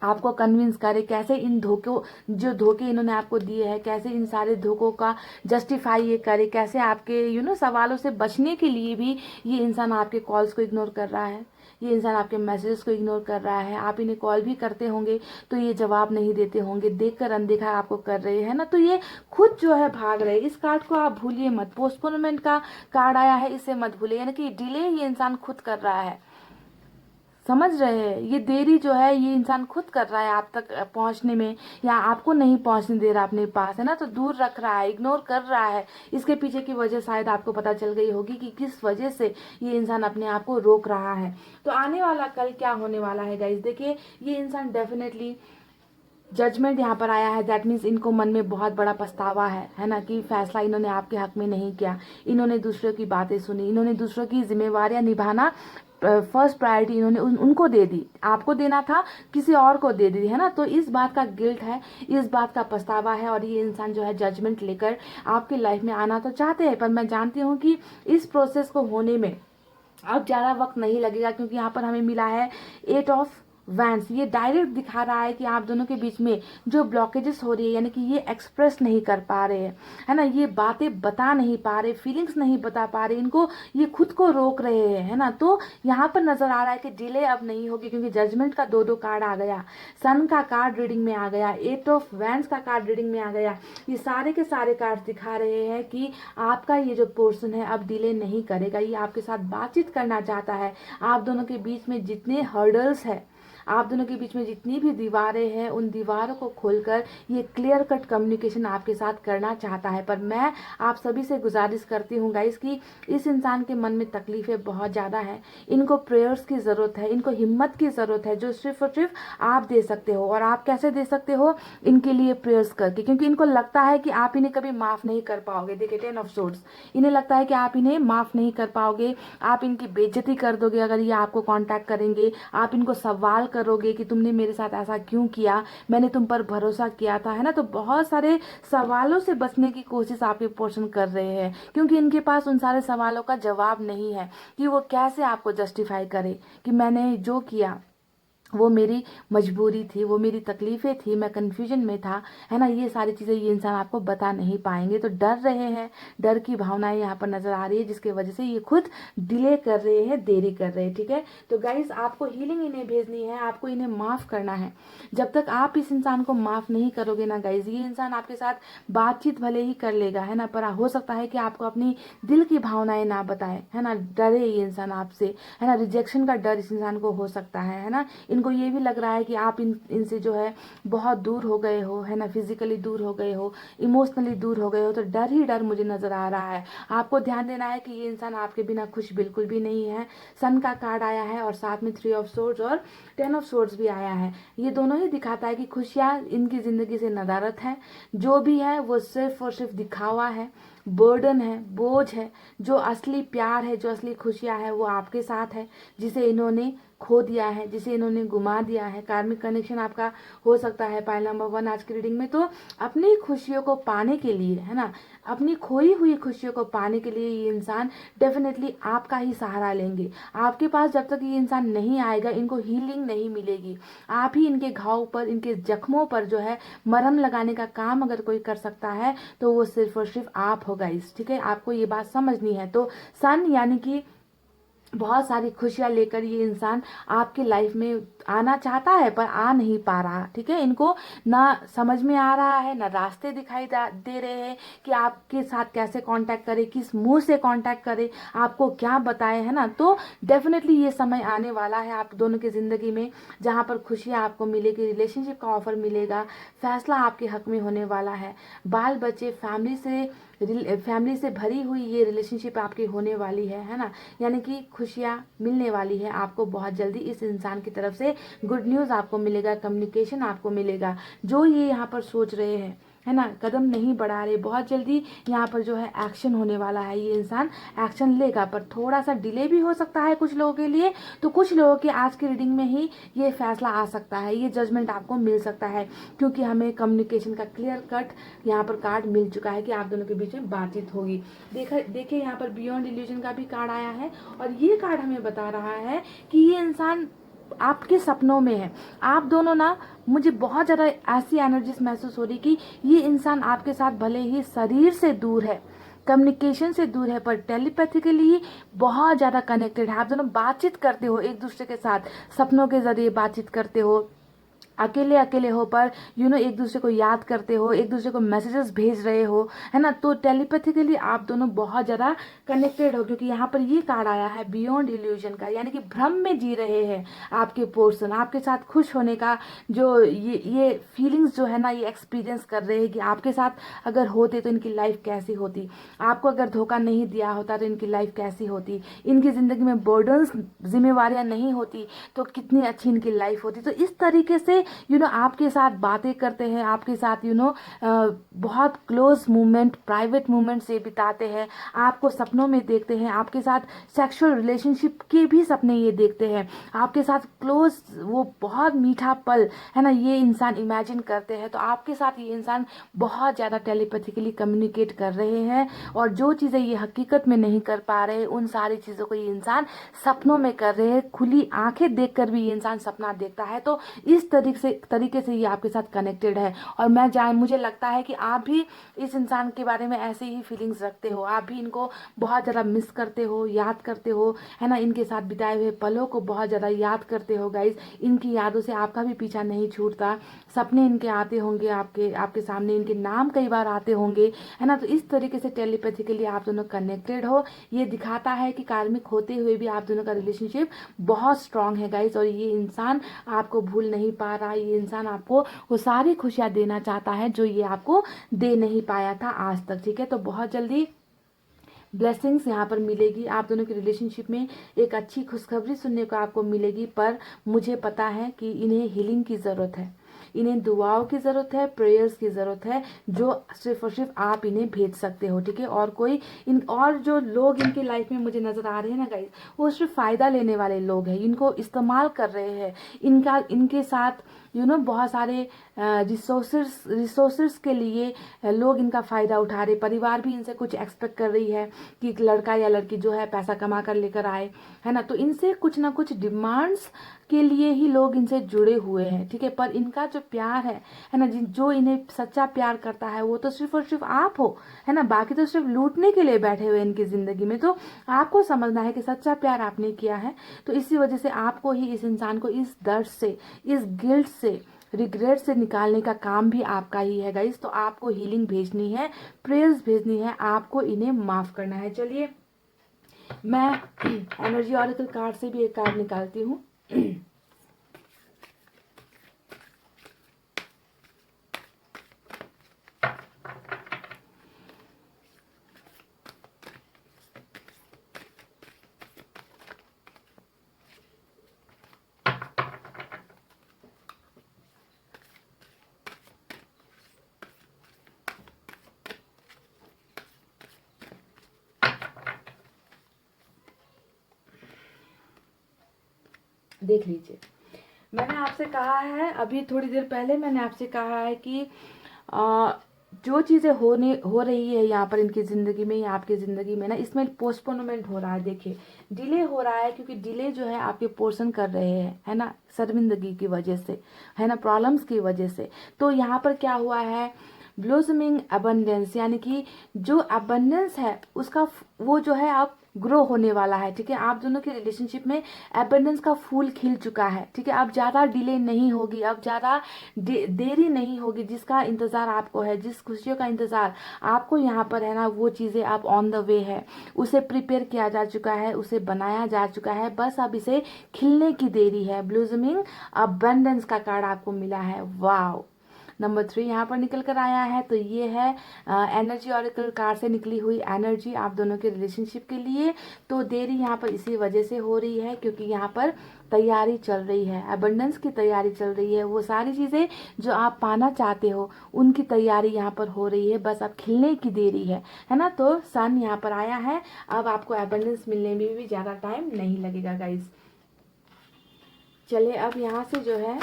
आपको कन्विंस करे, कैसे इन धोखों, जो धोखे इन्होंने आपको दिए हैं, कैसे इन सारे धोखों का जस्टिफाई ये करे, कैसे आपके सवालों से बचने के लिए भी ये इंसान आपके कॉल्स को इग्नोर कर रहा है, ये इंसान आपके मैसेजेस को इग्नोर कर रहा है। आप इन्हें कॉल भी करते होंगे तो ये जवाब नहीं देते होंगे, देखकर अनदेखा आपको कर रहे हैं ना, तो ये खुद जो है भाग रहे हैं। इस कार्ड को आप भूलिए मत, पोस्टपोनमेंट का कार्ड आया है, इसे मत भूलिए, यानी कि डिले ये इंसान खुद कर रहा है, समझ रहे हैं। ये देरी जो है ये इंसान खुद कर रहा है आप तक पहुंचने में, या आपको नहीं पहुंचने दे रहा अपने पास, है ना, तो दूर रख रहा है, इग्नोर कर रहा है। इसके पीछे की वजह शायद आपको पता चल गई होगी कि किस वजह से ये इंसान अपने आप को रोक रहा है। तो आने वाला कल क्या होने वाला है गाइस, देखिए ये इंसान डेफिनेटली जजमेंट यहाँ पर आया है, दैट मीन्स इनको मन में बहुत बड़ा पछतावा है ना, कि फैसला इन्होंने आपके हक में नहीं किया, इन्होंने दूसरों की बातें सुनी, इन्होंने दूसरों की जिम्मेवारियां निभाना फर्स्ट प्रायोरिटी इन्होंने उनको दे दी, आपको देना था किसी और को दे दी, है ना। तो इस बात का गिल्ट है, इस बात का पछतावा है, और ये इंसान जो है जजमेंट लेकर आपकी लाइफ में आना तो चाहते हैं, पर मैं जानती हूँ कि इस प्रोसेस को होने में अब ज़्यादा वक्त नहीं लगेगा, क्योंकि यहाँ पर हमें मिला है 8 ऑफ वैंस। ये डायरेक्ट दिखा रहा है कि आप दोनों के बीच में जो ब्लॉकेजेस हो रही है, यानी कि ये एक्सप्रेस नहीं कर पा रहे हैं, है ना, ये बातें बता नहीं पा रहे, फीलिंग्स नहीं बता पा रहे, इनको ये खुद को रोक रहे हैं, है ना। तो यहाँ पर नजर आ रहा है कि डिले अब नहीं होगी, क्योंकि जजमेंट का दो कार्ड आ गया, सन का कार्ड रीडिंग में आ गया, 8 ऑफ वैंस का कार्ड रीडिंग में आ गया। ये सारे के सारे कार्ड दिखा रहे हैं कि आपका ये जो पर्सन है अब डिले नहीं करेगा, ये आपके साथ बातचीत करना चाहता है। आप दोनों के बीच में जितने हर्डल्स है, आप दोनों के बीच में जितनी भी दीवारें हैं, उन दीवारों को खोलकर ये क्लियर कट कम्युनिकेशन आपके साथ करना चाहता है। पर मैं आप सभी से गुजारिश करती हूँ गाइस कि इस इंसान के मन में तकलीफें बहुत ज़्यादा हैं, इनको प्रेयर्स की ज़रूरत है, इनको हिम्मत की ज़रूरत है, जो सिर्फ और सिर्फ आप दे सकते हो। और आप कैसे दे सकते हो, इनके लिए प्रेयर्स करके, क्योंकि इनको लगता है कि आप इन्हें कभी माफ़ नहीं कर पाओगे। देखिए 10 ऑफ सोर्ड्स, इन्हें लगता है कि आप इन्हें माफ़ नहीं कर पाओगे, आप इनकी बेइज्जती कर दोगे अगर ये आपको कॉन्टैक्ट करेंगे, आप इनको सवाल करोगे कि तुमने मेरे साथ ऐसा क्यों किया, मैंने तुम पर भरोसा किया था, है ना। तो बहुत सारे सवालों से बचने की कोशिश आपके पर्सन कर रहे हैं, क्योंकि इनके पास उन सारे सवालों का जवाब नहीं है कि वो कैसे आपको जस्टिफाई करे कि मैंने जो किया वो मेरी मजबूरी थी, वो मेरी तकलीफ़ें थी, मैं कन्फ्यूजन में था, है ना। ये सारी चीज़ें ये इंसान आपको बता नहीं पाएंगे, तो डर रहे हैं, डर की भावनाएं यहाँ पर नज़र आ रही है, जिसकी वजह से ये खुद डिले कर रहे हैं, देरी कर रहे हैं, ठीक है। तो गाइस आपको हीलिंग इन्हें भेजनी है, आपको इन्हें माफ़ करना है। जब तक आप इस इंसान को माफ़ नहीं करोगे ना गाइस, ये इंसान आपके साथ बातचीत भले ही कर लेगा, है ना, पर हो सकता है कि आपको अपनी दिल की भावनाएं ना बताए, है ना, डरे ये इंसान आपसे, है ना, रिजेक्शन का डर इस इंसान को हो सकता है ना। इनको ये भी लग रहा है कि आप इनसे जो है बहुत दूर हो गए हो, है ना, फिजिकली दूर हो गए हो, इमोशनली दूर हो गए हो, तो डर ही डर मुझे नजर आ रहा है। आपको ध्यान देना है कि ये इंसान आपके बिना खुश बिल्कुल भी नहीं है। सन का कार्ड आया है और साथ में 3 ऑफ सोर्ड्स और 10 ऑफ सोर्ड्स भी आया है। ये दोनों ही दिखाता है कि खुशियाँ इनकी जिंदगी से नदारत है, जो भी है वो सिर्फ और सिर्फ दिखावा है, बर्डन है, बोझ है। जो असली प्यार है, जो असली खुशियाँ है वो आपके साथ है, जिसे इन्होंने खो दिया है, जिसे इन्होंने गुमा दिया है। कार्मिक कनेक्शन आपका हो सकता है पाइल नंबर 1 आज की रीडिंग में। तो अपनी खुशियों को पाने के लिए, है ना, अपनी खोई हुई खुशियों को पाने के लिए ये इंसान डेफिनेटली आपका ही सहारा लेंगे। आपके पास जब तक ये इंसान नहीं आएगा, इनको हीलिंग नहीं मिलेगी। आप ही इनके घाव पर, इनके जख्मों पर जो है मरहम लगाने का काम अगर कोई कर सकता है तो वो सिर्फ और सिर्फ आप हो गाइस, ठीक है। आपको ये बात समझनी है। तो सन यानी कि बहुत सारी खुशियाँ लेकर ये इंसान आपकी लाइफ में आना चाहता है पर आ नहीं पा रहा। ठीक है, इनको ना समझ में आ रहा है, ना रास्ते दिखाई दे रहे हैं कि आपके साथ कैसे कांटेक्ट करे, किस मुंह से कांटेक्ट करे, आपको क्या बताए, है ना। तो डेफिनेटली ये समय आने वाला है आप दोनों की ज़िंदगी में जहाँ पर खुशियाँ आपको मिलेगी, रिलेशनशिप का ऑफर मिलेगा, फैसला आपके हक में होने वाला है, बाल बच्चे, फैमिली से भरी हुई ये रिलेशनशिप आपकी होने वाली है ना। यानी कि खुशियाँ मिलने वाली है आपको बहुत जल्दी। इस इंसान की तरफ से गुड न्यूज़ आपको मिलेगा, कम्युनिकेशन आपको मिलेगा। जो ये यहाँ पर सोच रहे हैं, है ना, कदम नहीं बढ़ा रहे, बहुत जल्दी यहाँ पर जो है एक्शन होने वाला है। ये इंसान एक्शन लेगा पर थोड़ा सा डिले भी हो सकता है कुछ लोगों के लिए। तो कुछ लोगों के आज की रीडिंग में ही ये फैसला आ सकता है, ये जजमेंट आपको मिल सकता है, क्योंकि हमें कम्युनिकेशन का क्लियर कट यहाँ पर कार्ड मिल चुका है कि आप दोनों के बीच में बातचीत होगी। देखिए यहाँ पर बियॉन्ड इल्यूजन का भी कार्ड आया है और ये कार्ड हमें बता रहा है कि ये इंसान आपके सपनों में है। आप दोनों ना, मुझे बहुत ज़्यादा ऐसी एनर्जीज महसूस हो रही कि ये इंसान आपके साथ भले ही शरीर से दूर है, कम्युनिकेशन से दूर है, पर टेलीपैथिकली बहुत ज़्यादा कनेक्टेड है। आप दोनों बातचीत करते हो एक दूसरे के साथ, सपनों के जरिए बातचीत करते हो, अकेले अकेले हो पर एक दूसरे को याद करते हो, एक दूसरे को मैसेजेस भेज रहे हो, है ना। तो टेलीपैथिकली आप दोनों बहुत ज़्यादा कनेक्टेड हो, क्योंकि यहाँ पर ये कार्ड आया है बियॉन्ड इल्यूजन का, यानी कि भ्रम में जी रहे हैं आपके पोर्सन। आपके साथ खुश होने का जो ये फीलिंग्स जो है ना, ये एक्सपीरियंस कर रहे हैं कि आपके साथ अगर होते तो इनकी लाइफ कैसी होती, आपको अगर धोखा नहीं दिया होता तो इनकी लाइफ कैसी होती, इनकी ज़िंदगी में बर्डन्स, जिम्मेवारियाँ नहीं होती तो कितनी अच्छी इनकी लाइफ होती। तो इस तरीके से आपके साथ बातें करते हैं, आपके साथ बहुत क्लोज मूवमेंट, प्राइवेट मूवमेंट से बिताते हैं, आपको सपनों में देखते हैं, आपके साथ सेक्सुअल रिलेशनशिप के भी सपने ये देखते हैं, आपके साथ क्लोज वो बहुत मीठा पल, है ना, ये इंसान इमेजिन करते हैं। तो आपके साथ ये इंसान बहुत ज़्यादा टेलीपैथिकली कम्युनिकेट कर रहे हैं और जो चीज़ें ये हकीकत में नहीं कर पा रहे, उन सारी चीज़ों को ये इंसान सपनों में कर रहे हैं। खुली आंखें देखकर भी ये इंसान सपना देखता है। तो इस तरीके से ये आपके साथ कनेक्टेड है। और मुझे लगता है कि आप भी इस इंसान के बारे में ऐसे ही फीलिंग्स रखते हो, आप भी इनको बहुत ज़्यादा मिस करते हो, याद करते हो, है ना, इनके साथ बिताए हुए पलों को बहुत ज़्यादा याद करते हो गाइज। इनकी यादों से आपका भी पीछा नहीं छूटता, सपने इनके आते होंगे, आपके सामने इनके नाम कई बार आते होंगे, है ना। तो इस तरीके से टेलीपैथिकली आप दोनों कनेक्टेड हो। ये दिखाता है कि कार्मिक होते हुए भी आप दोनों का रिलेशनशिप बहुत स्ट्रांग है गाइज, और ये इंसान आपको भूल नहीं पा रहा। ये इंसान आपको वो सारी खुशियाँ देना चाहता है जो ये आपको दे नहीं पाया था आज तक। ठीक है, तो बहुत जल्दी ब्लेसिंग्स यहाँ पर मिलेगी, आप दोनों की रिलेशनशिप में एक अच्छी खुशखबरी सुनने को आपको मिलेगी। पर मुझे पता है कि इन्हें हीलिंग की ज़रूरत है, इन्हें दुआओं की ज़रूरत है, प्रेयर्स की ज़रूरत है, जो सिर्फ और सिर्फ आप इन्हें भेज सकते हो। ठीक है, और और जो लोग इनकी लाइफ में मुझे नज़र आ रहे हैं ना गाइस, वो सिर्फ फ़ायदा लेने वाले लोग हैं, इनको इस्तेमाल कर रहे हैं, इनके साथ बहुत सारे रिसोर्सेस के लिए लोग इनका फ़ायदा उठा रहे। परिवार भी इनसे कुछ एक्सपेक्ट कर रही है कि लड़का या लड़की जो है पैसा कमा कर लेकर आए, है ना। तो इनसे कुछ ना कुछ डिमांड्स के लिए ही लोग इनसे जुड़े हुए हैं। ठीक है, पर इनका जो प्यार है ना, जो इन्हें सच्चा प्यार करता है वो तो सिर्फ और सिर्फ आप हो, है ना। बाकी तो सिर्फ लूटने के लिए बैठे हुए इनकी ज़िंदगी में। तो आपको समझना है कि सच्चा प्यार आपने किया है, तो इसी वजह से आपको ही इस इंसान को इस दर्द से, इस गिल्ट से, रिग्रेट से निकालने का काम भी आपका ही है गाइस। तो आपको हीलिंग भेजनी है, प्रेयर्स भेजनी है, आपको इन्हें माफ़ करना है। चलिए मैं एनर्जी ऑरेकल कार्ड से भी एक कार्ड निकालती हूँ। देख लीजिए, मैंने आपसे कहा है अभी थोड़ी देर पहले, मैंने आपसे कहा है कि जो चीज़ें हो रही है यहाँ पर इनकी ज़िंदगी में या आपकी ज़िंदगी में ना, इसमें पोस्टपोनमेंट हो रहा है। देखिए, डिले हो रहा है, क्योंकि डिले जो है आपके पोर्सन कर रहे हैं, है ना, शर्मिंदगी की वजह से, है ना, प्रॉब्लम्स की वजह से। तो यहाँ पर क्या हुआ है, ब्लॉसमिंग अबंडेंस, यानी कि जो अबंडेंस है उसका वो जो है अब ग्रो होने वाला है। ठीक है, आप दोनों के रिलेशनशिप में एबंडेंस का फूल खिल चुका है। ठीक है, अब ज़्यादा डिले नहीं होगी, अब ज़्यादा देरी नहीं होगी। जिसका इंतज़ार आपको है, जिस खुशियों का इंतज़ार आपको यहाँ पर है ना, वो चीज़ें अब ऑन द वे है। उसे प्रिपेयर किया जा चुका है, उसे बनाया जा चुका है, बस अब इसे खिलने की देरी है। ब्लूजमिंग अबंडेंस का कार्ड आपको मिला है। वाव, नंबर 3 यहाँ पर निकल कर आया है। तो ये है एनर्जी ऑरेकल कार्ड से निकली हुई एनर्जी आप दोनों के रिलेशनशिप के लिए। तो देरी यहाँ पर इसी वजह से हो रही है क्योंकि यहाँ पर तैयारी चल रही है, अबंडेंस की तैयारी चल रही है। वो सारी चीज़ें जो आप पाना चाहते हो उनकी तैयारी यहाँ पर हो रही है, बस अब खिलने की देरी है ना। तो सन यहाँ पर आया है, अब आपको अबंडेंस मिलने में भी ज़्यादा टाइम नहीं लगेगा गाइज। चलिए अब यहाँ से जो है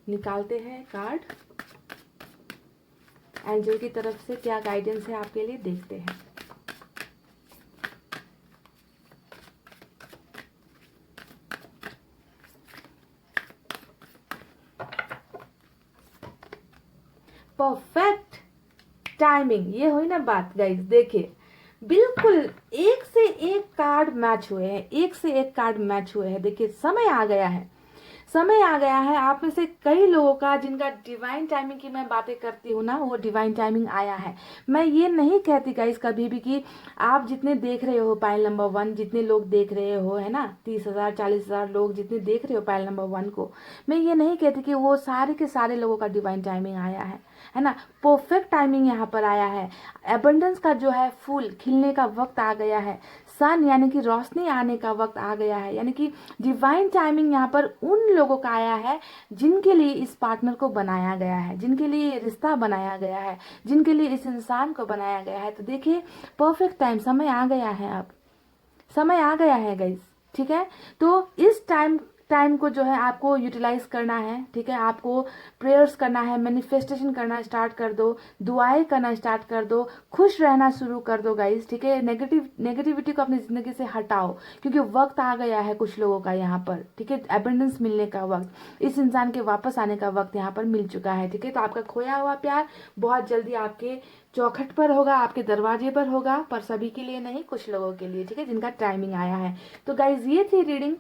निकालते हैं कार्ड, एंजल की तरफ से क्या गाइडेंस है आपके लिए, देखते हैं। परफेक्ट टाइमिंग, ये हुई ना बात गाइस। देखिए बिल्कुल एक से एक कार्ड मैच हुए हैं, एक से एक कार्ड मैच हुए हैं। देखिए समय आ गया है, समय आ गया है। आप में से कई लोगों का जिनका डिवाइन टाइमिंग की मैं बातें करती हूँ ना, वो डिवाइन टाइमिंग आया है। मैं ये नहीं कहती गाइस कभी भी कि आप जितने देख रहे हो पायल नंबर 1, जितने लोग देख रहे हो है ना, 30,000 40,000 लोग जितने देख रहे हो पायल नंबर 1 को, मैं ये नहीं कहती कि वो सारे के सारे लोगों का डिवाइन टाइमिंग आया है ना। परफेक्ट टाइमिंग यहाँ पर आया है। एबंडेंस का जो है फूल खिलने का वक्त आ गया है। सन यानी कि रोशनी आने का वक्त आ गया है, यानी कि डिवाइन टाइमिंग यहाँ पर उन लोगों का आया है जिनके लिए इस पार्टनर को बनाया गया है, जिनके लिए ये रिश्ता बनाया गया है, जिनके लिए इस इंसान को बनाया गया है। तो देखिए परफेक्ट टाइम, समय आ गया है, अब समय आ गया है गाइस। ठीक है, तो इस टाइम टाइम को जो है आपको यूटिलाइज करना है। ठीक है, आपको प्रेयर्स करना है, मैनिफेस्टेशन करना स्टार्ट कर दो, दुआएं करना स्टार्ट कर दो, खुश रहना शुरू कर दो गाइस। ठीक है, नेगेटिविटी को अपनी जिंदगी से हटाओ क्योंकि वक्त आ गया है कुछ लोगों का यहाँ पर। ठीक है, एबंडेंस मिलने का वक्त, इस इंसान के वापस आने का वक्त यहाँ पर मिल चुका है। ठीक है, तो आपका खोया हुआ प्यार बहुत जल्दी आपके चौखट पर होगा, आपके दरवाजे पर होगा, पर सभी के लिए नहीं, कुछ लोगों के लिए। ठीक है, जिनका टाइमिंग आया है। तो गाइज ये थी रीडिंग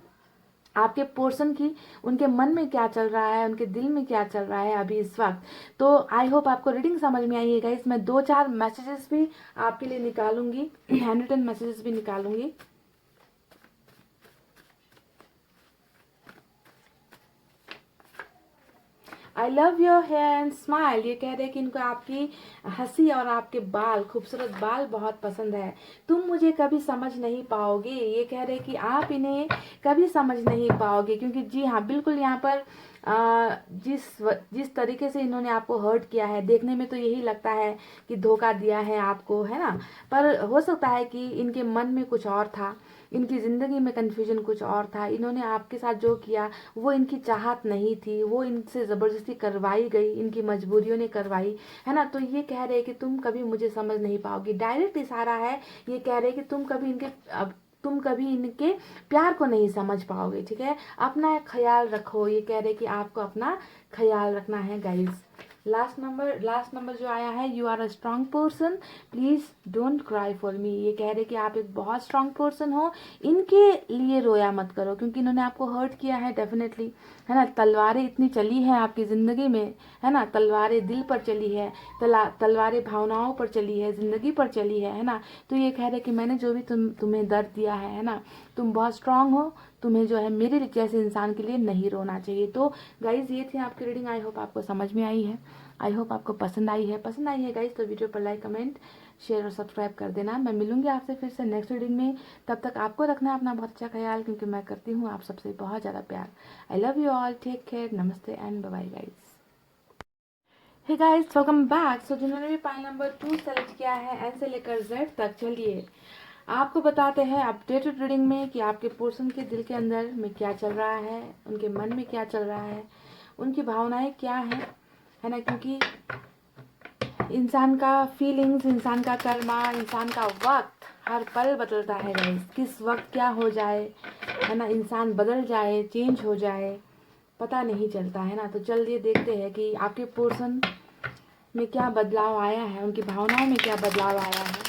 आपके पोर्शन की, उनके मन में क्या चल रहा है, उनके दिल में क्या चल रहा है अभी इस वक्त। तो आई होप आपको रीडिंग समझ में आई है गाइस। मैं 2-4 मैसेजेस भी आपके लिए निकालूंगी, हैंड रिटन मैसेजेस भी निकालूंगी। I love your hair and smile, ये कह रहे कि इनको आपकी हंसी और आपके बाल, खूबसूरत बाल बहुत पसंद है। तुम मुझे कभी समझ नहीं पाओगे, ये कह रहे कि आप इन्हें कभी समझ नहीं पाओगे। क्योंकि जी हाँ, बिल्कुल यहाँ पर जिस तरीके से इन्होंने आपको हर्ट किया है, देखने में तो यही लगता है कि धोखा दिया है आपको, है ना। पर हो सकता है कि इनके मन में कुछ और था, इनकी ज़िंदगी में कन्फ्यूजन कुछ और था। इन्होंने आपके साथ जो किया वो इनकी चाहत नहीं थी, वो इनसे ज़बरदस्ती करवाई गई, इनकी मजबूरियों ने करवाई, है ना। तो ये कह रहे कि तुम कभी मुझे समझ नहीं पाओगी, डायरेक्ट इशारा है। ये कह रहे कि तुम कभी इनके प्यार को नहीं समझ पाओगे। ठीक है, अपना ख्याल रखो, ये कह रहे कि आपको अपना ख्याल रखना है गाइज। लास्ट नंबर जो आया है, you are a strong person, please don't cry for me, ये कह रहे कि आप एक बहुत स्ट्रांग पर्सन हो, इनके लिए रोया मत करो क्योंकि इन्होंने आपको हर्ट किया है डेफिनेटली, है ना। तलवारें इतनी चली हैं आपकी ज़िंदगी में, है ना, तलवारें दिल पर चली है, तलवारें भावनाओं पर चली है, ज़िंदगी पर चली है ना। तो ये कह रहे कि मैंने जो भी तुम्हें दर्द दिया है ना, तुम बहुत स्ट्रांग हो, तुम्हें जो है मेरे जैसे इंसान के लिए नहीं रोना चाहिए। तो गाइज ये थी आपकी रीडिंग, आई होप आपको समझ में आई है, आई होप आपको पसंद आई है गाइज। तो वीडियो पर लाइक, कमेंट, शेयर और सब्सक्राइब कर देना। मैं मिलूंगी आपसे फिर से नेक्स्ट रीडिंग में, तब तक आपको रखना है अपना बहुत अच्छा ख्याल, क्योंकि मैं करती हूँ आप सबसे बहुत ज़्यादा प्यार। I love you all, take care, नमस्ते and bye bye guys. Hey guys, welcome back. So जिन्होंने भी पाइल नंबर 2 सेलेक्ट किया है, एन से लेकर जेड तक, चलिए आपको बताते हैं अपडेटेड रीडिंग में कि आपके पर्सन के दिल के अंदर में क्या चल रहा है, उनके मन में क्या चल रहा है, उनकी भावनाएं क्या हैं, है ना। क्योंकि इंसान का फीलिंग्स, इंसान का कर्मा, इंसान का वक्त हर पल बदलता है गाइस। किस वक्त क्या हो जाए, है ना, इंसान बदल जाए, चेंज हो जाए, पता नहीं चलता है ना। तो चलिए देखते हैं कि आपके पोर्शन में क्या बदलाव आया है, उनकी भावनाओं में क्या बदलाव आया है।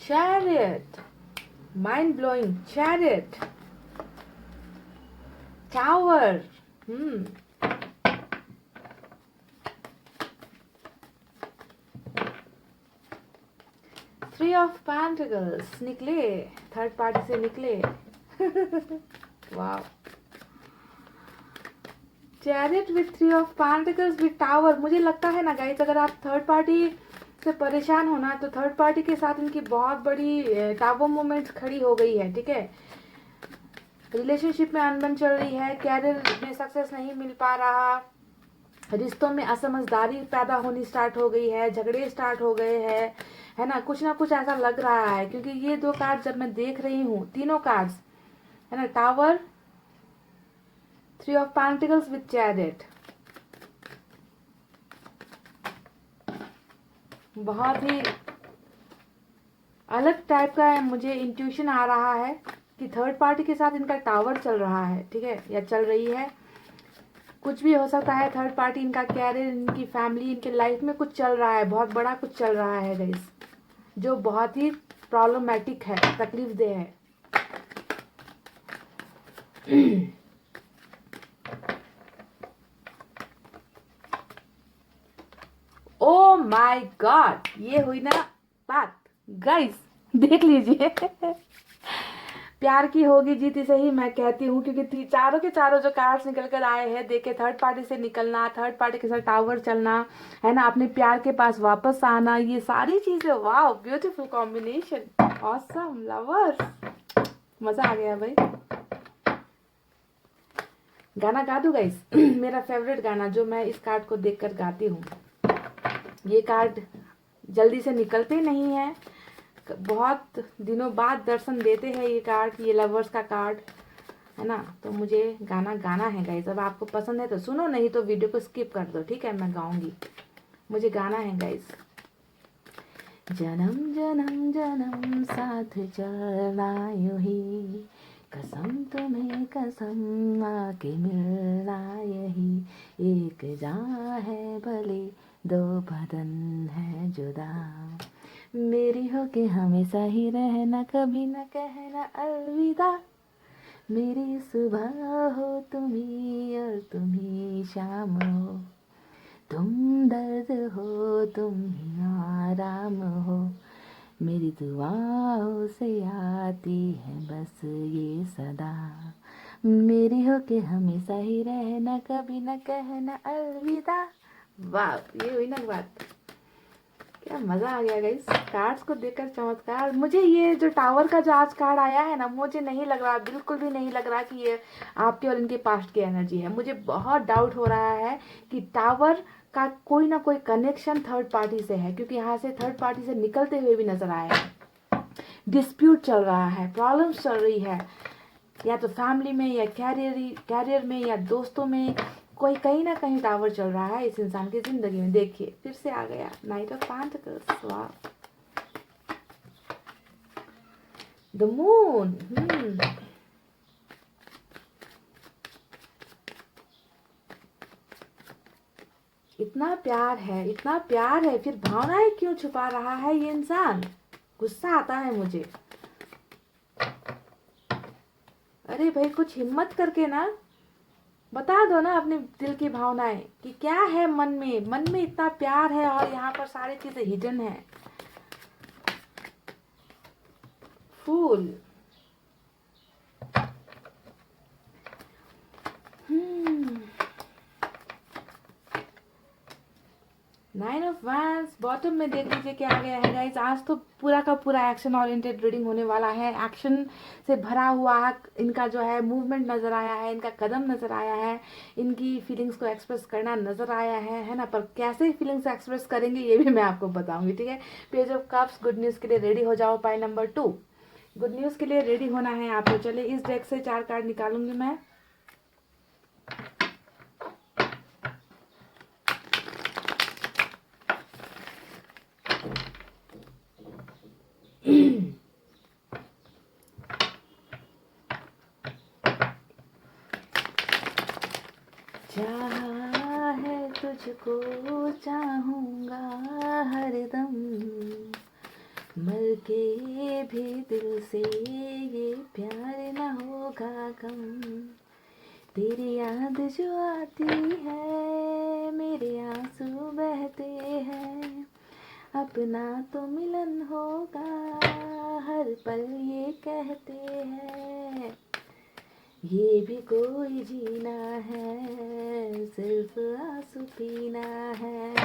Chariot, mind blowing. Chariot, Tower. Three of Pentacles निकले, थर्ड पार्टी से निकले। वाह। Chariot with three of pentacles with tower. मुझे लगता है ना गाइस, अगर आप थर्ड पार्टी से परेशान होना तो थर्ड पार्टी के साथ इनकी बहुत बड़ी टावर मूवमेंट खड़ी हो गई है, ठीक है। रिलेशनशिप में अनबन चल रही है, कैरियर में सक्सेस नहीं मिल पा रहा, रिश्तों में असमझदारी पैदा होनी स्टार्ट हो गई है, झगड़े स्टार्ट हो गए हैं, है ना कुछ ऐसा लग रहा है। क्योंकि ये दो कार्ड जब मैं देख रही हूँ, तीनों कार्ड्स है ना, tower, three of pentacles with chariot, बहुत ही अलग टाइप का मुझे इंट्यूशन आ रहा है कि थर्ड पार्टी के साथ इनका टावर चल रहा है, ठीक है, या चल रही है। कुछ भी हो सकता है, थर्ड पार्टी, इनका कैरियर, इनकी फैमिली, इनके लाइफ में कुछ चल रहा है, बहुत बड़ा कुछ चल रहा है गाइस, जो बहुत ही प्रॉब्लमेटिक है, तकलीफ दे है। ओ माय गॉड, ये हुई ना बात गाइस, देख लीजिए। प्यार की होगी जीत, इसे ही मैं कहती हूँ, क्योंकि चारों के चारों जो कार्ड्स निकल कर आए हैं, देखे, थर्ड पार्टी से निकलना, थर्ड पार्टी के साथ टावर चलना, है ना, अपने प्यार के पास वापस आना, ये सारी चीजें, वाह, ब्यूटीफुल कॉम्बिनेशन, ऑसम, लवर्स, मजा आ गया भाई। गाना गा दूं गाइस? मेरा फेवरेट गाना जो मैं इस कार्ड को देखकर गाती हूँ। ये कार्ड जल्दी से निकलते नहीं है, बहुत दिनों बाद दर्शन देते हैं ये कार्ड, ये लवर्स का कार्ड, है ना। तो मुझे गाना गाना है गाइस। अब आपको पसंद है तो सुनो, नहीं तो वीडियो को स्किप कर दो, ठीक है, मैं गाऊंगी, मुझे गाना है गाइस। जन्म जन्म जन्म साथ चलना यूं ही, कसम तुम्हें कसम आके मिलना यही, एक जान है भले दो बदन है जुदा, मेरी हो के हमेशा ही रहना, कभी न कहना अलविदा, मेरी सुबह हो तुम ही और तुम ही शाम हो, तुम दर्द हो तुम ही आराम हो, मेरी दुआओं से आती है बस ये सदा, मेरी हो के हमेशा ही रहना, कभी न कहना अलविदा। वाह, ये हुई ना बात, क्या मजा आ गया गाइस कार्ड्स को देखकर, चमत्कार। मुझे ये जो टावर का जो आज कार्ड आया है ना, मुझे नहीं लग रहा, बिल्कुल भी नहीं लग रहा कि ये आपके और इनके पास्ट की एनर्जी है। मुझे बहुत डाउट हो रहा है कि टावर का कोई ना कोई कनेक्शन थर्ड पार्टी से है, क्योंकि यहाँ से थर्ड पार्टी से निकलते हुए भी नजर आया है, डिस्प्यूट चल रहा है, प्रॉब्लम्स चल रही है, या तो फैमिली में, या कैरियर में, या दोस्तों में, कोई कहीं ना कहीं टावर चल रहा है इस इंसान की जिंदगी में। देखिए फिर से आ गया नाइट ऑफ पेंटिकल्स, वाह, द मून। इतना प्यार है, इतना प्यार है, फिर भावनाएं क्यों छुपा रहा है ये इंसान, गुस्सा आता है मुझे। अरे भाई कुछ हिम्मत करके ना बता दो ना अपने दिल की भावनाएं कि क्या है मन में इतना प्यार है और यहाँ पर सारी चीजें हिडन है। फूल। हम्म। नाइन ऑफ वैंड्स बॉटम में देख लीजिए क्या आ गया है गाइस। आज तो पूरा का पूरा एक्शन ओरिएंटेड रीडिंग होने वाला है। एक्शन से भरा हुआ इनका जो है मूवमेंट नजर आया है, इनका कदम नजर आया है, इनकी फीलिंग्स को एक्सप्रेस करना नजर आया है ना। पर कैसे फीलिंग्स एक्सप्रेस करेंगे ये भी मैं आपको बताऊंगी, ठीक है। Page of cups, good news के लिए रेडी हो जाओ। पाई नंबर 2, गुड न्यूज के लिए रेडी होना है आपको। चलिए इस डेक से 4 कार्ड निकालूंगी मैं। चाहा है तुझको चाहूंगा हरदम, मर के भी दिल से ये प्यार न होगा कम। तेरी याद जो आती है मेरे आंसू बहते हैं, अपना तो मिलन होगा हर पल ये कहते हैं। ये भी कोई जीना है, सिर्फ आंसू पीना है,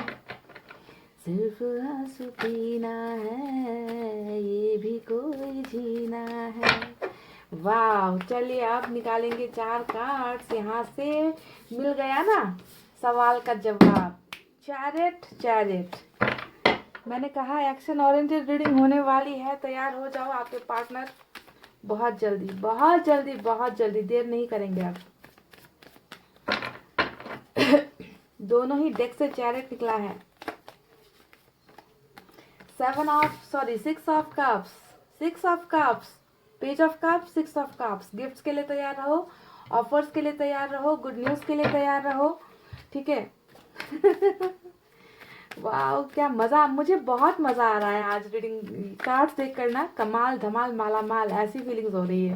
सिर्फ आंसू पीना है, ये भी कोई जीना है। वाह, चलिए अब निकालेंगे 4 कार्ड्स। यहाँ से मिल गया ना सवाल का जवाब। Chariot, chariot. मैंने कहा एक्शन ओरिएंटेड रीडिंग होने वाली है, तैयार हो जाओ आपके पार्टनर। बहुत जल्दी बहुत जल्दी बहुत जल्दी, देर नहीं करेंगे आप। दोनों ही डेक से चैरिट निकला है। 6 of cups, 6 of cups, page of cups, 6 of cups. Gifts के लिए तैयार रहो, ऑफर्स के लिए तैयार रहो, गुड न्यूज के लिए तैयार रहो, ठीक है। वाह क्या मजा, मुझे बहुत मजा आ रहा है आज रीडिंग कार्ड्स देख कर ना। कमाल धमाल माला माल ऐसी फीलिंग्स हो रही है।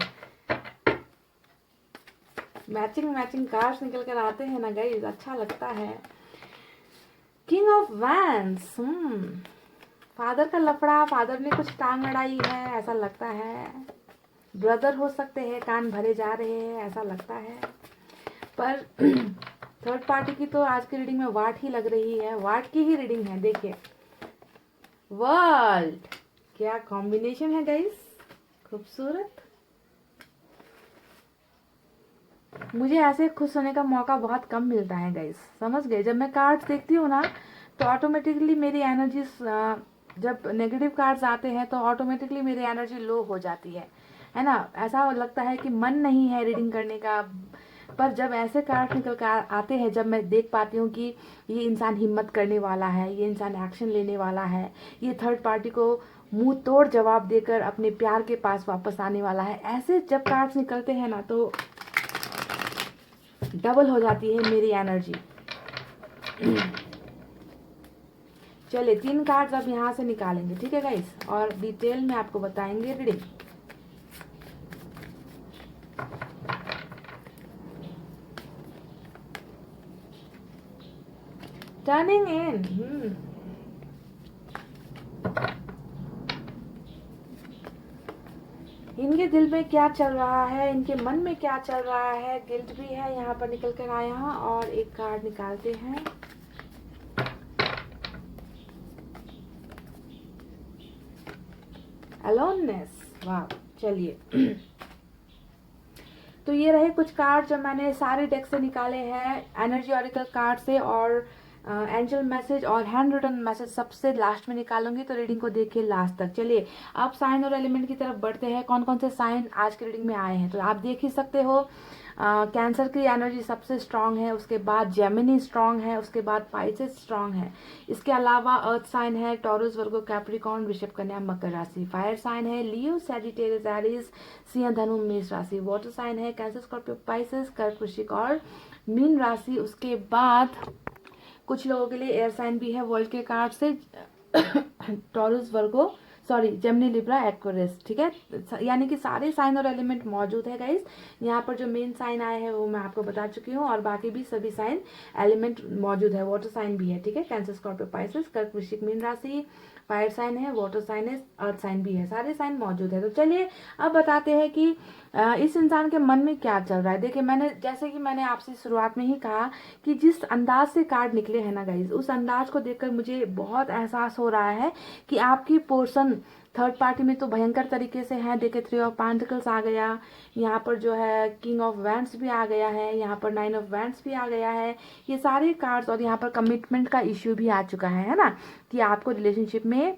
मैचिंग मैचिंग कार्ड्स निकल कर आते हैं ना गाइस, अच्छा लगता है। किंग ऑफ वैंड्स, फादर का लफड़ा, फादर ने कुछ टांग अड़ाई है ऐसा लगता है। ब्रदर हो सकते हैं, कान भरे जा रहे हैं ऐसा लगता है। पर थर्ड पार्टी की तो आज की रीडिंग में वाट ही लग रही है, वाट की ही रीडिंग है। देखिए वर्ल्ड, क्या कॉम्बिनेशन है गाइस, खूबसूरत। मुझे ऐसे खुश होने का मौका बहुत कम मिलता है गाइस, समझ गए। जब मैं कार्ड्स देखती हूँ ना तो ऑटोमेटिकली मेरी एनर्जी, जब नेगेटिव कार्ड्स आते हैं तो ऑटोमेटिकली मेरी एनर्जी लो हो जाती है ना। ऐसा लगता है कि मन नहीं है रीडिंग करने का। पर जब ऐसे कार्ड निकल कर आते हैं, जब मैं देख पाती हूँ कि ये इंसान हिम्मत करने वाला है, ये इंसान एक्शन लेने वाला है, ये थर्ड पार्टी को मुंह तोड़ जवाब देकर अपने प्यार के पास वापस आने वाला है, ऐसे जब कार्ड्स निकलते हैं ना तो डबल हो जाती है मेरी एनर्जी। चलिए 3 कार्ड्स अब यहाँ से निकालेंगे, ठीक है गाइस, और डिटेल में आपको बताएंगे रीडिंग। टर्निंग इन, इनके दिल में क्या चल रहा है, इनके मन में क्या चल रहा है। गिल्ट भी है यहाँ पर निकल कर आया। और एक कार्ड निकालते हैं। अलोननेस, वाह। चलिए तो ये रहे कुछ कार्ड जो मैंने सारे डेक से निकाले हैं, एनर्जी ऑरिकल कार्ड से, और एंजल मैसेज और हैंड रिटन मैसेज सबसे लास्ट में निकालूंगी। तो रीडिंग को देखिए लास्ट तक। चलिए अब साइन और एलिमेंट की तरफ बढ़ते हैं। कौन कौन से साइन आज की रीडिंग में आए हैं तो आप देख ही सकते हो। कैंसर की एनर्जी सबसे स्ट्रांग है, उसके बाद जेमिनी स्ट्रांग है, उसके बाद पाइसेस स्ट्रांग है। इसके अलावा अर्थ साइन है टॉरस, वर्गो, कैप्रिकॉर्न, वृषभ, कन्या, मकर राशि। फायर साइन है लियो, सैजिटेरियस, एरीज, सिंह, धनु, मेष राशि। वाटर साइन है कैंसर, स्कॉर्पियो, पाइसेस, कर्क, वृश्चिक और मीन राशि। उसके बाद कुछ लोगों के लिए एयर साइन भी है वर्ल्ड के कार्ड से, टॉरस, वर्गो, सॉरी जेमिनी लिब्रा एक्वेरियस, ठीक है, यानी कि सारे साइन और एलिमेंट मौजूद है गाइस। यहाँ पर जो मेन साइन आए हैं वो मैं आपको बता चुकी हूँ, और बाकी भी सभी साइन एलिमेंट मौजूद है, वाटर साइन भी है, ठीक है, कैंसर, स्कॉर्पियो, पाइसेस, कर्क, वृश्चिक, मीन राशि, फायर साइन है, वाटर साइन है, अर्थ साइन भी है, सारे साइन मौजूद है। तो चलिए अब बताते हैं कि इस इंसान के मन में क्या चल रहा है। देखिए मैंने जैसे कि मैंने आपसे शुरुआत में ही कहा कि जिस अंदाज से कार्ड निकले हैं ना गाइज, उस अंदाज को देखकर मुझे बहुत एहसास हो रहा है कि आपकी पोर्शन थर्ड पार्टी में तो भयंकर तरीके से है। देखिए 3 ऑफ पेंटिकल्स आ गया, यहाँ पर जो है किंग ऑफ वैंड्स भी आ गया है, यहाँ पर 9 ऑफ वैंड्स भी आ गया है, ये सारे कार्ड्स, और यहाँ पर कमिटमेंट का इश्यू भी आ चुका है ना, कि आपको रिलेशनशिप में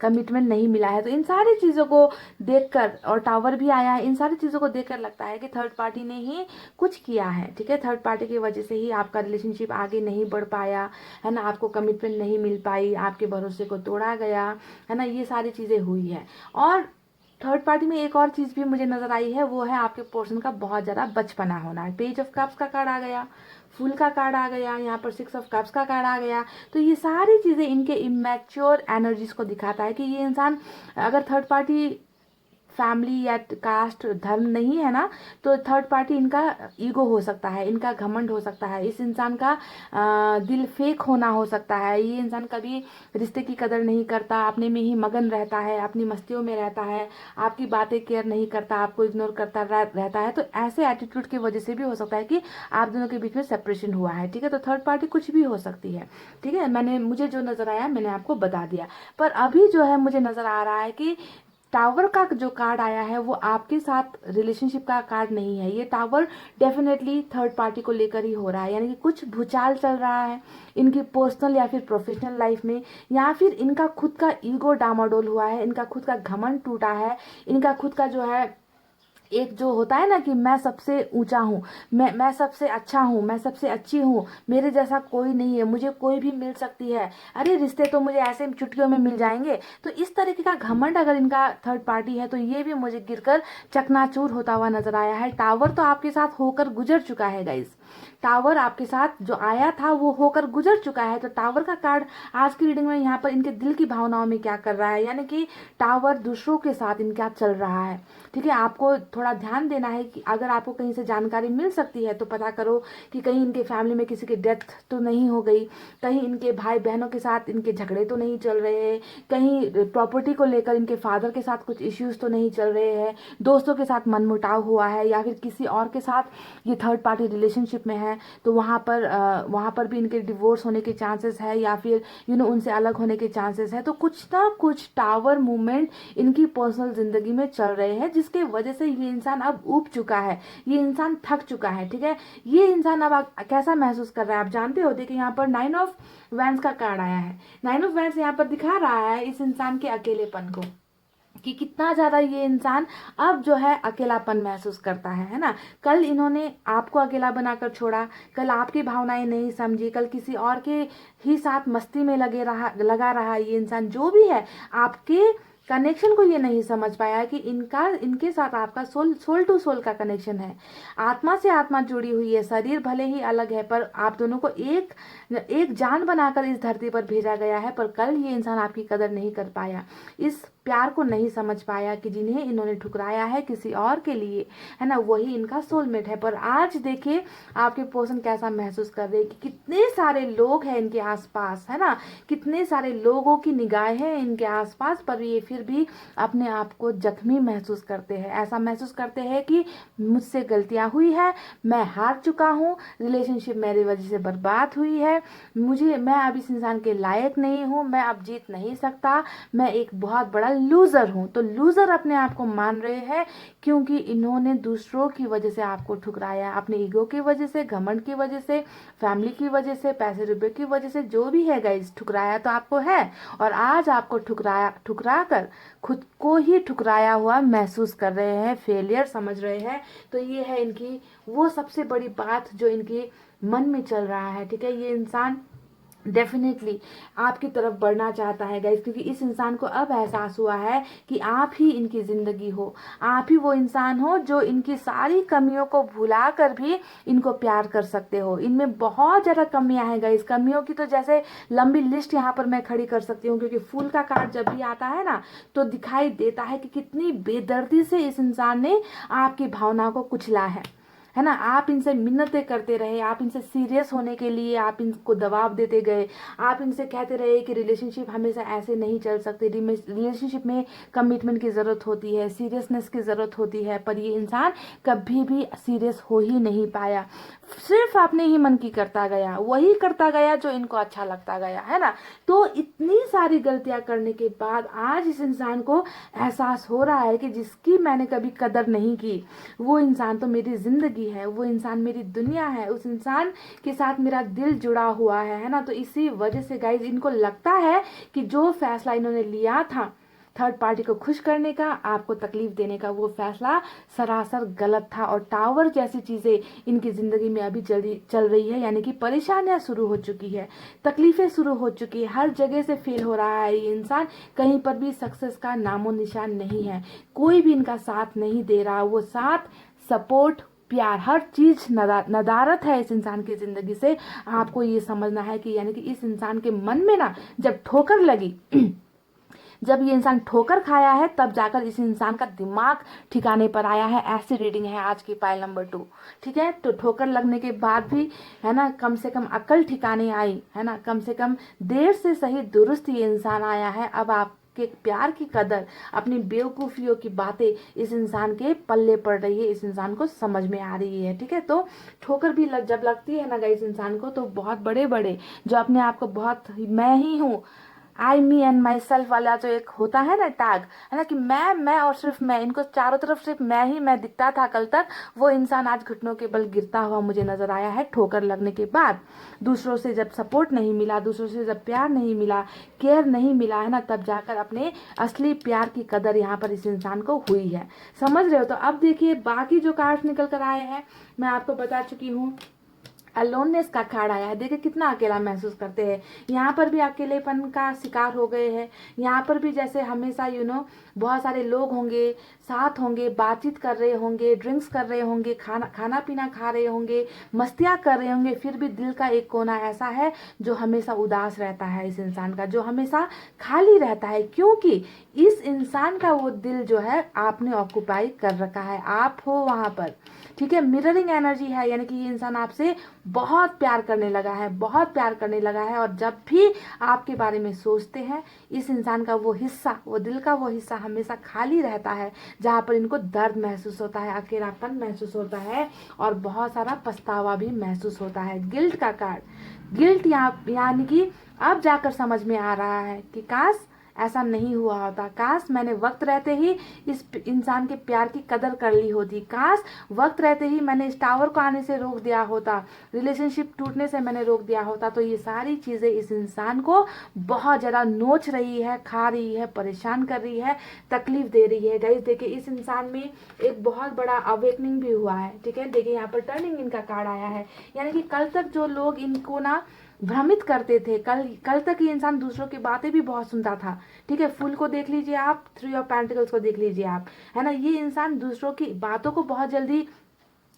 कमिटमेंट नहीं मिला है। तो इन सारी चीज़ों को देखकर, और टावर भी आया है, इन सारी चीज़ों को देखकर लगता है कि थर्ड पार्टी ने ही कुछ किया है, ठीक है, थर्ड पार्टी की वजह से ही आपका रिलेशनशिप आगे नहीं बढ़ पाया है ना, आपको कमिटमेंट नहीं मिल पाई, आपके भरोसे को तोड़ा गया है ना, ये सारी चीज़ें हुई है। और थर्ड पार्टी में एक और चीज़ भी मुझे नजर आई है, वो है आपके पोर्शन का बहुत ज़्यादा बचपना होना। पेज ऑफ कप्स का कार्ड आ गया, फूल का कार्ड आ गया, यहाँ पर 6 ऑफ कप्स का कार्ड आ गया। तो ये सारी चीज़ें इनके इमेच्योर एनर्जीज को दिखाता है कि ये इंसान अगर थर्ड पार्टी फैमिली या कास्ट धर्म नहीं है ना, तो थर्ड पार्टी इनका ईगो हो सकता है, इनका घमंड हो सकता है, इस इंसान का दिल फेक होना हो सकता है, ये इंसान कभी रिश्ते की कदर नहीं करता, अपने में ही मगन रहता है, अपनी मस्तियों में रहता है, आपकी बातें केयर नहीं करता, आपको इग्नोर करता रहता है। तो ऐसे एटीट्यूड की वजह से भी हो सकता है कि आप दोनों के बीच में सेपरेशन हुआ है, ठीक है। तो थर्ड पार्टी कुछ भी हो सकती है, ठीक है, मुझे जो नज़र आया मैंने आपको बता दिया। पर अभी जो है मुझे नज़र आ रहा है कि टावर का जो कार्ड आया है वो आपके साथ रिलेशनशिप का कार्ड नहीं है, ये टावर डेफिनेटली थर्ड पार्टी को लेकर ही हो रहा है, यानी कि कुछ भूचाल चल रहा है इनकी पर्सनल या फिर प्रोफेशनल लाइफ में, या फिर इनका खुद का ईगो डामाडोल हुआ है, इनका खुद का घमंड टूटा है, इनका खुद का जो है एक जो होता है ना कि मैं सबसे ऊंचा हूँ, मैं सबसे अच्छा हूँ, मैं सबसे अच्छी हूँ, मेरे जैसा कोई नहीं है, मुझे कोई भी मिल सकती है, अरे रिश्ते तो मुझे ऐसे चुटकियों में मिल जाएंगे। तो इस तरीके का घमंड अगर इनका थर्ड पार्टी है तो ये भी मुझे गिरकर चकनाचूर होता हुआ नजर आया है। टावर तो आपके साथ होकर गुजर चुका है गाइस, टावर आपके साथ जो आया था वो होकर गुजर चुका है। तो टावर का कार्ड आज की रीडिंग में यहाँ पर इनके दिल की भावनाओं में क्या कर रहा है, यानी कि टावर दूसरों के साथ इनका चल रहा है, ठीक है। आपको थोड़ा ध्यान देना है कि अगर आपको कहीं से जानकारी मिल सकती है तो पता करो कि कहीं इनके फैमिली में किसी की डेथ तो नहीं हो गई, कहीं इनके भाई बहनों के साथ इनके झगड़े तो नहीं चल रहे हैं, कहीं प्रॉपर्टी को लेकर इनके फादर के साथ कुछ इश्यूज तो नहीं चल रहे हैं, दोस्तों के साथ मनमुटाव हुआ है, या फिर किसी और के साथ ये थर्ड पार्टी रिलेशनशिप में है तो वहाँ पर भी इनके डिवोर्स होने के चांसेस है, या फिर उनसे अलग होने के चांसेस है। तो कुछ ना कुछ टावर मूवमेंट इनकी पर्सनल जिंदगी में चल रहे हैं, जिसके वजह से ये इंसान अब ऊब चुका है, ये इंसान थक चुका है, ठीक है। ये इंसान अब कैसा महसूस कर रहा है आप जानते हो। देखिए यहाँ पर 9 ऑफ वैंड्स का कार्ड आया है, 9 ऑफ वैंड्स यहाँ पर दिखा रहा है इस इंसान के अकेलेपन को, कि कितना ज्यादा ये इंसान अब जो है अकेलापन महसूस करता है ना। कल इन्होंने आपको अकेला बनाकर छोड़ा, कल आपकी भावनाएं नहीं समझी, कल किसी और के ही साथ मस्ती में लगा रहा ये इंसान, जो भी है आपके कनेक्शन को ये नहीं समझ पाया कि इनके साथ आपका सोल टू सोल का कनेक्शन है, आत्मा से आत्मा जुड़ी हुई है, शरीर भले ही अलग है पर आप दोनों को एक जान बनाकर इस धरती पर भेजा गया है। पर कल ये इंसान आपकी कदर नहीं कर पाया, इस प्यार को नहीं समझ पाया कि जिन्हें इन्होंने ठुकराया है किसी और के लिए, है ना, वही इनका सोलमेट है। पर आज देखिए आपके पर्सन कैसा महसूस कर रहे हैं कि कितने सारे लोग हैं इनके आसपास, है ना, कितने सारे लोगों की निगाहें हैं इनके आसपास, पर ये फिर भी अपने आप को जख्मी महसूस करते हैं, ऐसा महसूस करते हैं कि मुझसे गलतियां हुई है, मैं हार चुका हूँ, रिलेशनशिप मेरी वजह से बर्बाद हुई है, मैं अब इस इंसान के लायक नहीं हूँ, मैं अब जीत नहीं सकता, मैं एक बहुत बड़ा लूजर हूँ। तो लूजर अपने आप को मान रहे हैं क्योंकि इन्होंने दूसरों की वजह से आपको ठुकराया, अपने ईगो की वजह से, घमंड की वजह से, फैमिली की वजह से, पैसे रुपए की वजह से, जो भी है गाइस, ठुकराया तो आपको है। और आज आपको ठुकरा कर खुद को ही ठुकराया हुआ महसूस कर रहे हैं, फेलियर समझ रहे हैं। तो ये है इनकी वो सबसे बड़ी बात जो इनके मन में चल रहा है, ठीक है। ये इंसान डेफिनेटली आपकी तरफ बढ़ना चाहता है गाइस, क्योंकि इस इंसान को अब एहसास हुआ है कि आप ही इनकी ज़िंदगी हो, आप ही वो इंसान हो जो इनकी सारी कमियों को भुला कर भी इनको प्यार कर सकते हो। इनमें बहुत ज़्यादा कमियां हैं गाइस, कमियों की तो जैसे लंबी लिस्ट यहाँ पर मैं खड़ी कर सकती हूँ, क्योंकि फूल का कार्ड जब भी आता है ना तो दिखाई देता है कि कितनी बेदर्दी से इस इंसान ने आपकी भावनाओं को कुचला है ना। आप इनसे मिन्नतें करते रहे, आप इनसे सीरियस होने के लिए आप इनको दबाव देते गए, आप इनसे कहते रहे कि रिलेशनशिप हमेशा ऐसे नहीं चल सकते, रिलेशनशिप में कमिटमेंट की ज़रूरत होती है, सीरियसनेस की ज़रूरत होती है, पर ये इंसान कभी भी सीरियस हो ही नहीं पाया। सिर्फ अपने ही मन की करता गया, वही करता गया जो इनको अच्छा लगता गया, है ना। तो इतनी सारी गलतियां करने के बाद आज इस इंसान को एहसास हो रहा है कि जिसकी मैंने कभी कदर नहीं की, वो इंसान तो मेरी जिंदगी है, वो इंसान मेरी दुनिया है, उस इंसान के साथ मेरा दिल जुड़ा हुआ है ना। तो इसी वजह से गाइज इनको लगता है कि जो फैसला इन्होंने लिया था थर्ड पार्टी को खुश करने का, आपको तकलीफ देने का, वो फैसला सरासर गलत था। और टावर जैसी चीज़ें इनकी ज़िंदगी में अभी चल रही है, यानी कि परेशानियां शुरू हो चुकी है, तकलीफ़ें शुरू हो चुकी है, हर जगह से फेल हो रहा है ये इंसान, कहीं पर भी सक्सेस का नामो निशान नहीं है, कोई भी इनका साथ नहीं दे रहा। वो साथ, सपोर्ट, प्यार, हर चीज नदारत है इस इंसान की जिंदगी से। आपको ये समझना है कि यानी कि इस इंसान के मन में ना जब ठोकर लगी जब ये इंसान ठोकर खाया है, तब जाकर इस इंसान का दिमाग ठिकाने पर आया है। ऐसी रीडिंग है आज की पाइल नंबर 2। ठीक है, तो ठोकर लगने के बाद भी है ना कम से कम अकल ठिकाने आई, है ना, कम से कम देर से सही दुरुस्त ये इंसान आया है। अब आप के प्यार की कदर, अपनी बेवकूफ़ियों की बातें इस इंसान के पल्ले पड़ रही है, इस इंसान को समझ में आ रही है। ठीक है, तो ठोकर भी जब लगती है ना गाइस इंसान को, तो बहुत बड़े बड़े जो अपने आप को बहुत मैं ही हूँ, आई मी एंड माई सेल्फ वाला जो एक होता है ना टैग, है ना, कि मैं और सिर्फ मैं, इनको चारों तरफ सिर्फ मैं दिखता था कल तक, वो इंसान आज घुटनों के बल गिरता हुआ मुझे नजर आया है ठोकर लगने के बाद। दूसरों से जब सपोर्ट नहीं मिला, दूसरों से जब प्यार नहीं मिला, केयर नहीं मिला, है ना, तब जाकर अपने असली प्यार की कदर यहाँ पर इस इंसान को हुई है। समझ रहे हो। तो अब देखिए बाकी जो कार्ड्स निकल कर आए हैं, मैं आपको बता चुकी हूँ। अलोननेस का कार्ड आया है, देखिए कितना अकेला महसूस करते हैं, यहाँ पर भी अकेलेपन का शिकार हो गए हैं। यहाँ पर भी जैसे हमेशा बहुत सारे लोग होंगे, साथ होंगे, बातचीत कर रहे होंगे, ड्रिंक्स कर रहे होंगे, खाना पीना खा रहे होंगे, मस्तियाँ कर रहे होंगे, फिर भी दिल का एक कोना ऐसा है जो हमेशा उदास रहता है इस इंसान का, जो हमेशा खाली रहता है, क्योंकि इस इंसान का वो दिल जो है आपने ऑक्युपाई कर रखा है, आप हो वहाँ पर। ठीक है, मिररिंग एनर्जी है, यानी कि ये इंसान आपसे बहुत प्यार करने लगा है, बहुत प्यार करने लगा है। और जब भी आपके बारे में सोचते हैं, इस इंसान का वो हिस्सा, वो दिल का वो हिस्सा हमेशा खाली रहता है, जहाँ पर इनको दर्द महसूस होता है, अकेलापन महसूस होता है और बहुत सारा पछतावा भी महसूस होता है। गिल्ट का कार्ड, गिल्ट यानी कि अब जाकर समझ में आ रहा है कि काश ऐसा नहीं हुआ होता, काश मैंने वक्त रहते ही इस इंसान के प्यार की कदर कर ली होती, काश वक्त रहते ही मैंने इस टावर को आने से रोक दिया होता, रिलेशनशिप टूटने से मैंने रोक दिया होता। तो ये सारी चीज़ें इस इंसान को बहुत ज़्यादा नोच रही है, खा रही है, परेशान कर रही है, तकलीफ दे रही है। गाइस देखिए इस इंसान में एक बहुत बड़ा अवेकनिंग भी हुआ है। ठीक है, देखिए यहाँ पर टर्निंग इनका कार्ड आया है, यानी कि कल तक जो लोग इनको ना भ्रमित करते थे, कल तक ये इंसान दूसरों की बातें भी बहुत सुनता था। ठीक है, फुल को देख लीजिए आप, 3 ऑफ पेंटिकल्स को देख लीजिए आप, है ना, ये इंसान दूसरों की बातों को बहुत जल्दी,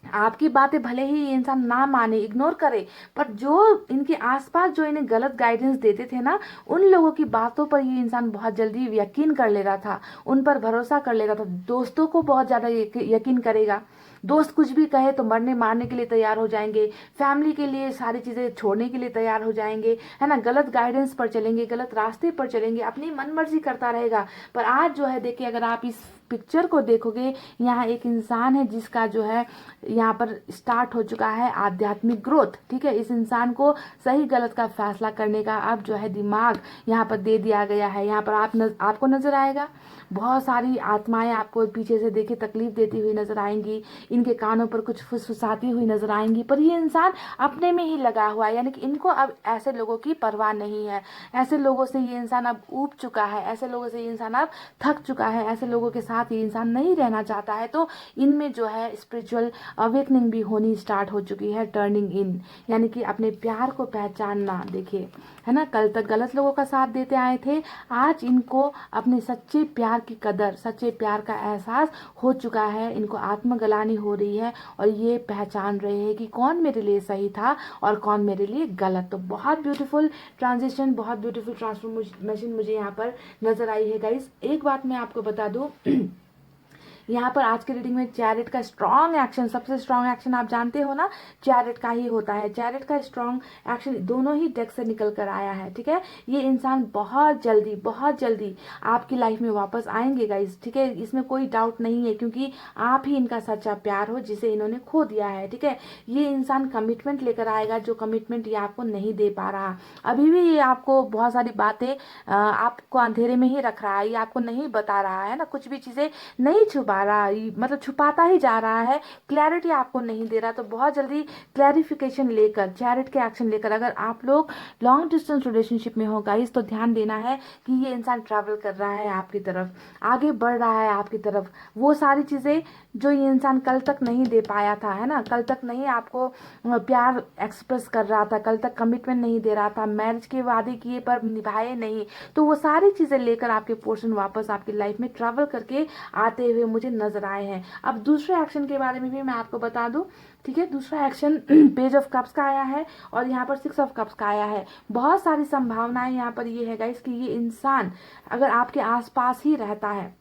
आपकी बातें भले ही ये इंसान ना माने, इग्नोर करे, पर जो इनके आसपास जो इन्हें गलत गाइडेंस देते थे ना, उन लोगों की बातों पर ये इंसान बहुत जल्दी यकीन कर ले रहा था, उन पर भरोसा कर ले रहा था। दोस्तों को बहुत ज़्यादा यकीन करेगा, दोस्त कुछ भी कहे तो मरने मारने के लिए तैयार हो जाएंगे, फैमिली के लिए सारी चीज़ें छोड़ने के लिए तैयार हो जाएंगे, है ना, गलत गाइडेंस पर चलेंगे, गलत रास्ते पर चलेंगे, अपनी मन मर्जी करता रहेगा। पर आज जो है देखिए, अगर आप इस पिक्चर को देखोगे, यहाँ एक इंसान है जिसका जो है यहाँ पर स्टार्ट हो चुका है आध्यात्मिक ग्रोथ। ठीक है, इस इंसान को सही गलत का फैसला करने का अब जो है दिमाग यहाँ पर दे दिया गया है। यहाँ पर आपको नजर आएगा बहुत सारी आत्माएं आपको पीछे से देखे तकलीफ देती हुई नजर आएंगी, इनके कानों पर कुछ फुसफुसाती हुई नजर आएंगी, पर ये इंसान अपने में ही लगा हुआ है, यानी कि इनको अब ऐसे लोगों की परवाह नहीं है। ऐसे लोगों से ये इंसान अब ऊब चुका है, ऐसे लोगों से ये इंसान अब थक चुका है, ऐसे लोगों के साथ साथ ये इंसान नहीं रहना चाहता है, तो इनमें जो है स्पिरिचुअल अवेकनिंग भी होनी स्टार्ट हो चुकी है, टर्निंग इन, यानी कि अपने प्यार को पहचानना। देखिए, है ना, कल तक गलत लोगों का साथ देते आए थे, आज इनको अपने सच्चे प्यार की कदर, सच्चे प्यार का एहसास हो चुका है, इनको आत्मग्लानि हो रही है और ये पहचान रहे हैं कि कौन मेरे लिए सही था और कौन मेरे लिए गलत। तो बहुत ब्यूटीफुल ट्रांजिशन, बहुत ब्यूटीफुल ट्रांसफॉर्मेशन मुझे यहाँ पर नजर आई है गाइस। एक बात मैं आपको बता दूं, यहाँ पर आज के रीडिंग में चैरिट का स्ट्रॉन्ग एक्शन, सबसे स्ट्रॉन्ग एक्शन आप जानते हो ना, चैरिट का ही होता है। चैरिट का स्ट्रॉन्ग एक्शन दोनों ही डेक से निकल कर आया है, ठीक है। ये इंसान बहुत जल्दी आपकी लाइफ में वापस आएंगे गाइस, ठीक है, इसमें कोई डाउट नहीं है, क्योंकि आप ही इनका सच्चा प्यार हो जिसे इन्होंने खो दिया है, ठीक है। ये इंसान कमिटमेंट लेकर आएगा, जो कमिटमेंट ये आपको नहीं दे पा रहा। अभी भी ये आपको बहुत सारी बातें आपको अंधेरे में ही रख रहा है, ये आपको नहीं बता रहा है ना, कुछ भी चीजें नहीं छुपा रहा, मतलब छुपाता ही जा रहा है, क्लैरिटी आपको नहीं दे रहा। तो बहुत जल्दी क्लैरिफिकेशन लेकर, चैरिट के एक्शन लेकर, अगर आप लोग लॉन्ग डिस्टेंस रिलेशनशिप में हो गाइस, तो ध्यान देना है कि ये इंसान ट्रैवल कर रहा है आपकी तरफ, आगे बढ़ रहा है आपकी तरफ। वो सारी चीजें जो ये इंसान कल तक नहीं दे पाया था, है ना, कल तक नहीं आपको प्यार एक्सप्रेस कर रहा था, कल तक कमिटमेंट नहीं दे रहा था, मैरिज के वादे किए पर निभाए नहीं, तो वो सारी चीजें लेकर आपके पोर्शन वापस आपकी लाइफ में ट्रैवल करके आते हुए मुझे नजर आए हैं। अब दूसरे एक्शन के बारे में भी मैं आपको बता दूं, ठीक है। दूसरा एक्शन पेज ऑफ कप्स का आया है और यहाँ पर 6 ऑफ कप्स का आया है। बहुत सारी संभावनाएं यहाँ पर ये है गाइस कि ये इंसान अगर आपके आसपास ही रहता है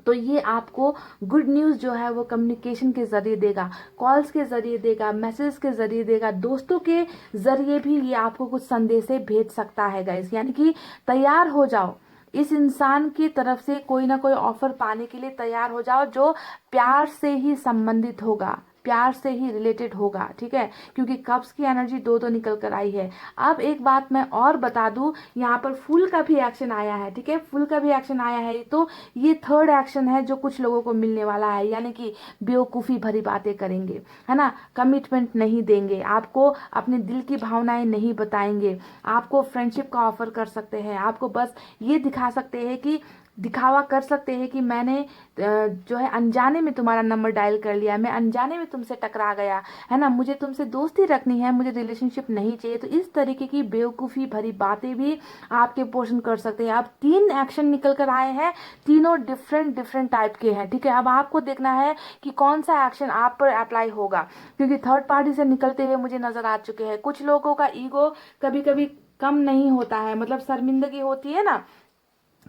तो ये आपको गुड न्यूज़ जो है वो कम्युनिकेशन के जरिए देगा, कॉल्स के जरिए देगा, मैसेज के जरिए देगा, दोस्तों के जरिए भी ये आपको कुछ संदेशे भेज सकता है गाइस। यानी कि तैयार हो जाओ, इस इंसान की तरफ से कोई ना कोई ऑफर पाने के लिए तैयार हो जाओ, जो प्यार से ही संबंधित होगा, प्यार से ही रिलेटेड होगा, ठीक है, क्योंकि कप्स की एनर्जी दो निकल कर आई है। अब एक बात मैं और बता दूं, यहाँ पर फुल का भी एक्शन आया है, ठीक है, फुल का भी एक्शन आया है, तो ये थर्ड एक्शन है जो कुछ लोगों को मिलने वाला है, यानी कि बेवकूफ़ी भरी बातें करेंगे, है ना, कमिटमेंट नहीं देंगे, आपको अपने दिल की भावनाएं नहीं बताएंगे, आपको फ्रेंडशिप का ऑफर कर सकते हैं, आपको बस ये दिखा सकते हैं कि दिखावा कर सकते हैं कि मैंने जो है अनजाने में तुम्हारा नंबर डायल कर लिया, मैं अनजाने में तुमसे टकरा गया, है ना, मुझे तुमसे दोस्ती रखनी है, मुझे रिलेशनशिप नहीं चाहिए। तो इस तरीके की बेवकूफ़ी भरी बातें भी आपके पोषण कर सकते हैं। अब 3 एक्शन निकल कर आए हैं, तीनों डिफरेंट टाइप के हैं, ठीक है। अब आपको देखना है कि कौन सा एक्शन आप पर अप्लाई होगा, क्योंकि थर्ड पार्टी से निकलते हुए मुझे नजर आ चुके हैं। कुछ लोगों का ईगो कभी कभी कम नहीं होता है, मतलब शर्मिंदगी होती है ना,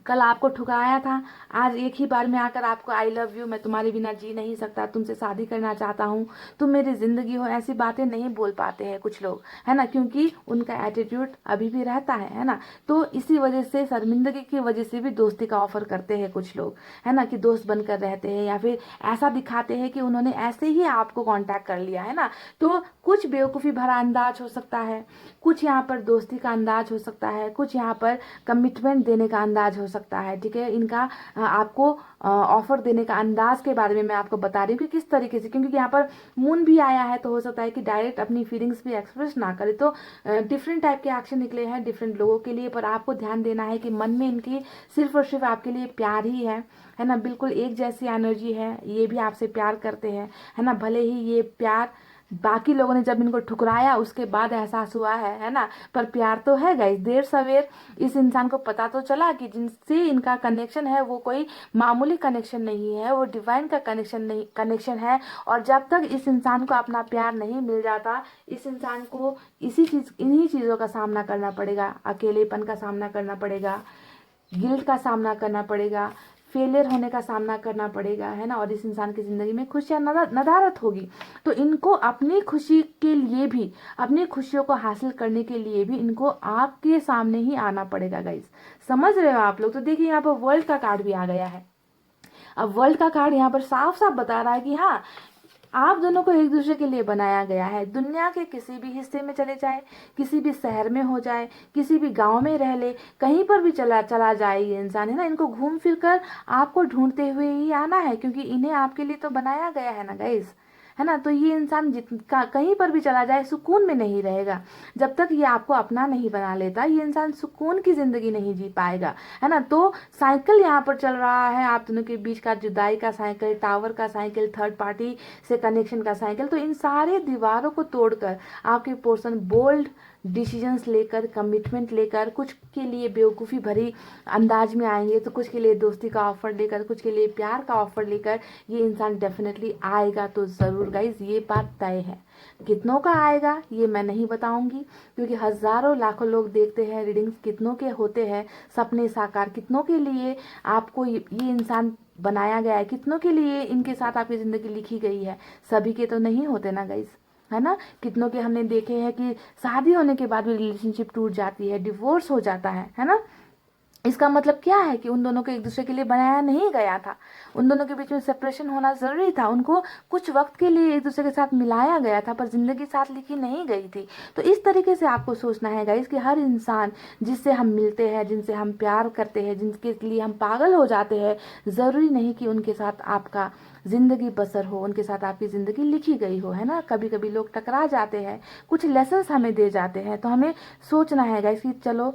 कल आपको ठुकराया था, आज एक ही बार में आकर आपको आई लव यू, मैं तुम्हारे बिना जी नहीं सकता, तुमसे शादी करना चाहता हूँ, तुम मेरी जिंदगी हो, ऐसी बातें नहीं बोल पाते हैं कुछ लोग, है ना, क्योंकि उनका एटीट्यूड अभी भी रहता है ना। तो इसी वजह से, शर्मिंदगी की वजह से भी दोस्ती का ऑफर करते हैं कुछ लोग, है ना, कि दोस्त बनकर रहते हैं, या फिर ऐसा दिखाते हैं कि उन्होंने ऐसे ही आपको कॉन्टैक्ट कर लिया, है ना। तो कुछ बेवकूफ़ी भरा अंदाज हो सकता है, कुछ यहाँ पर दोस्ती का अंदाज हो सकता है, कुछ यहाँ पर कमिटमेंट देने का अंदाज हो सकता है, ठीक है। इनका आपको ऑफर देने का अंदाज के बारे में मैं आपको बता रही हूँ कि किस तरीके से, क्योंकि यहाँ पर मून भी आया है, तो हो सकता है कि डायरेक्ट अपनी फीलिंग्स भी एक्सप्रेस ना करे। तो डिफरेंट टाइप के एक्शन निकले हैं डिफरेंट लोगों के लिए, पर आपको ध्यान देना है कि मन में इनकी सिर्फ और सिर्फ आपके लिए प्यार ही है ना, बिल्कुल एक जैसी एनर्जी है, ये भी आपसे प्यार करते हैं, है ना। भले ही ये प्यार बाकी लोगों ने जब इनको ठुकराया उसके बाद एहसास हुआ है ना, पर प्यार तो है गाइस, देर सवेर इस इंसान को पता तो चला कि जिनसे इनका कनेक्शन है वो कोई मामूली कनेक्शन नहीं है, वो डिवाइन का कनेक्शन है। और जब तक इस इंसान को अपना प्यार नहीं मिल जाता, इस इंसान को इन्हीं चीज़ों का सामना करना पड़ेगा, अकेलेपन का सामना करना पड़ेगा, गिल्ट का सामना करना पड़ेगा, फेलियर होने का सामना करना पड़ेगा, है ना, और इस इंसान की ज़िंदगी में खुशियाँ नदारत होगी। तो इनको अपनी खुशी के लिए भी, अपनी खुशियों को हासिल करने के लिए भी इनको आपके सामने ही आना पड़ेगा गाइस, समझ रहे हो आप लोग। तो देखिए यहाँ पर वर्ल्ड का कार्ड भी आ गया है। अब वर्ल्ड का कार्ड यहाँ पर साफ साफ बता रहा है कि हाँ, आप दोनों को एक दूसरे के लिए बनाया गया है। दुनिया के किसी भी हिस्से में चले जाए, किसी भी शहर में हो जाए, किसी भी गांव में रह ले, कहीं पर भी चला जाए ये इंसान, है ना, इनको घूम फिर कर आपको ढूंढते हुए ही आना है, क्योंकि इन्हें आपके लिए तो बनाया गया है ना गाइस, है ना। तो ये इंसान कहीं पर भी चला जाए सुकून में नहीं रहेगा। जब तक ये आपको अपना नहीं बना लेता, ये इंसान सुकून की जिंदगी नहीं जी पाएगा, है ना। तो साइकिल यहाँ पर चल रहा है आप दोनों के बीच का, जुदाई का साइकिल, टावर का साइकिल, थर्ड पार्टी से कनेक्शन का साइकिल। तो इन सारे दीवारों को तोड़कर आपके पर्सन बोल्ड डिसीजंस लेकर, कमिटमेंट लेकर, कुछ के लिए बेवकूफ़ी भरी अंदाज में आएंगे, तो कुछ के लिए दोस्ती का ऑफर लेकर, कुछ के लिए प्यार का ऑफर लेकर ये इंसान डेफिनेटली आएगा तो ज़रूर गाइज, ये बात तय है। कितनों का आएगा ये मैं नहीं बताऊंगी, क्योंकि हज़ारों लाखों लोग देखते हैं रीडिंग्स, कितनों के होते हैं सपने साकार, कितनों के लिए आपको ये इंसान बनाया गया है, कितनों के लिए इनके साथ आपकी ज़िंदगी लिखी गई है। सभी के तो नहीं होते ना गाइज, है ना। कितनों के हमने देखे हैं कि शादी होने के बाद भी रिलेशनशिप टूट जाती है, डिवोर्स हो जाता है ना। इसका मतलब क्या है कि उन दोनों को एक दूसरे के लिए बनाया नहीं गया था, उन दोनों के बीच में सेपरेशन होना ज़रूरी था, उनको कुछ वक्त के लिए एक दूसरे के साथ मिलाया गया था, पर ज़िंदगी साथ लिखी नहीं गई थी। तो इस तरीके से आपको सोचना है गाइस कि हर इंसान जिससे हम मिलते हैं, जिनसे हम प्यार करते हैं, जिनके लिए हम पागल हो जाते हैं, ज़रूरी नहीं कि उनके साथ आपका ज़िंदगी बसर हो, उनके साथ आपकी ज़िंदगी लिखी गई हो, है ना। कभी कभी लोग टकरा जाते हैं, कुछ लेसन्स हमें दे जाते हैं, तो हमें सोचना है गाइस कि चलो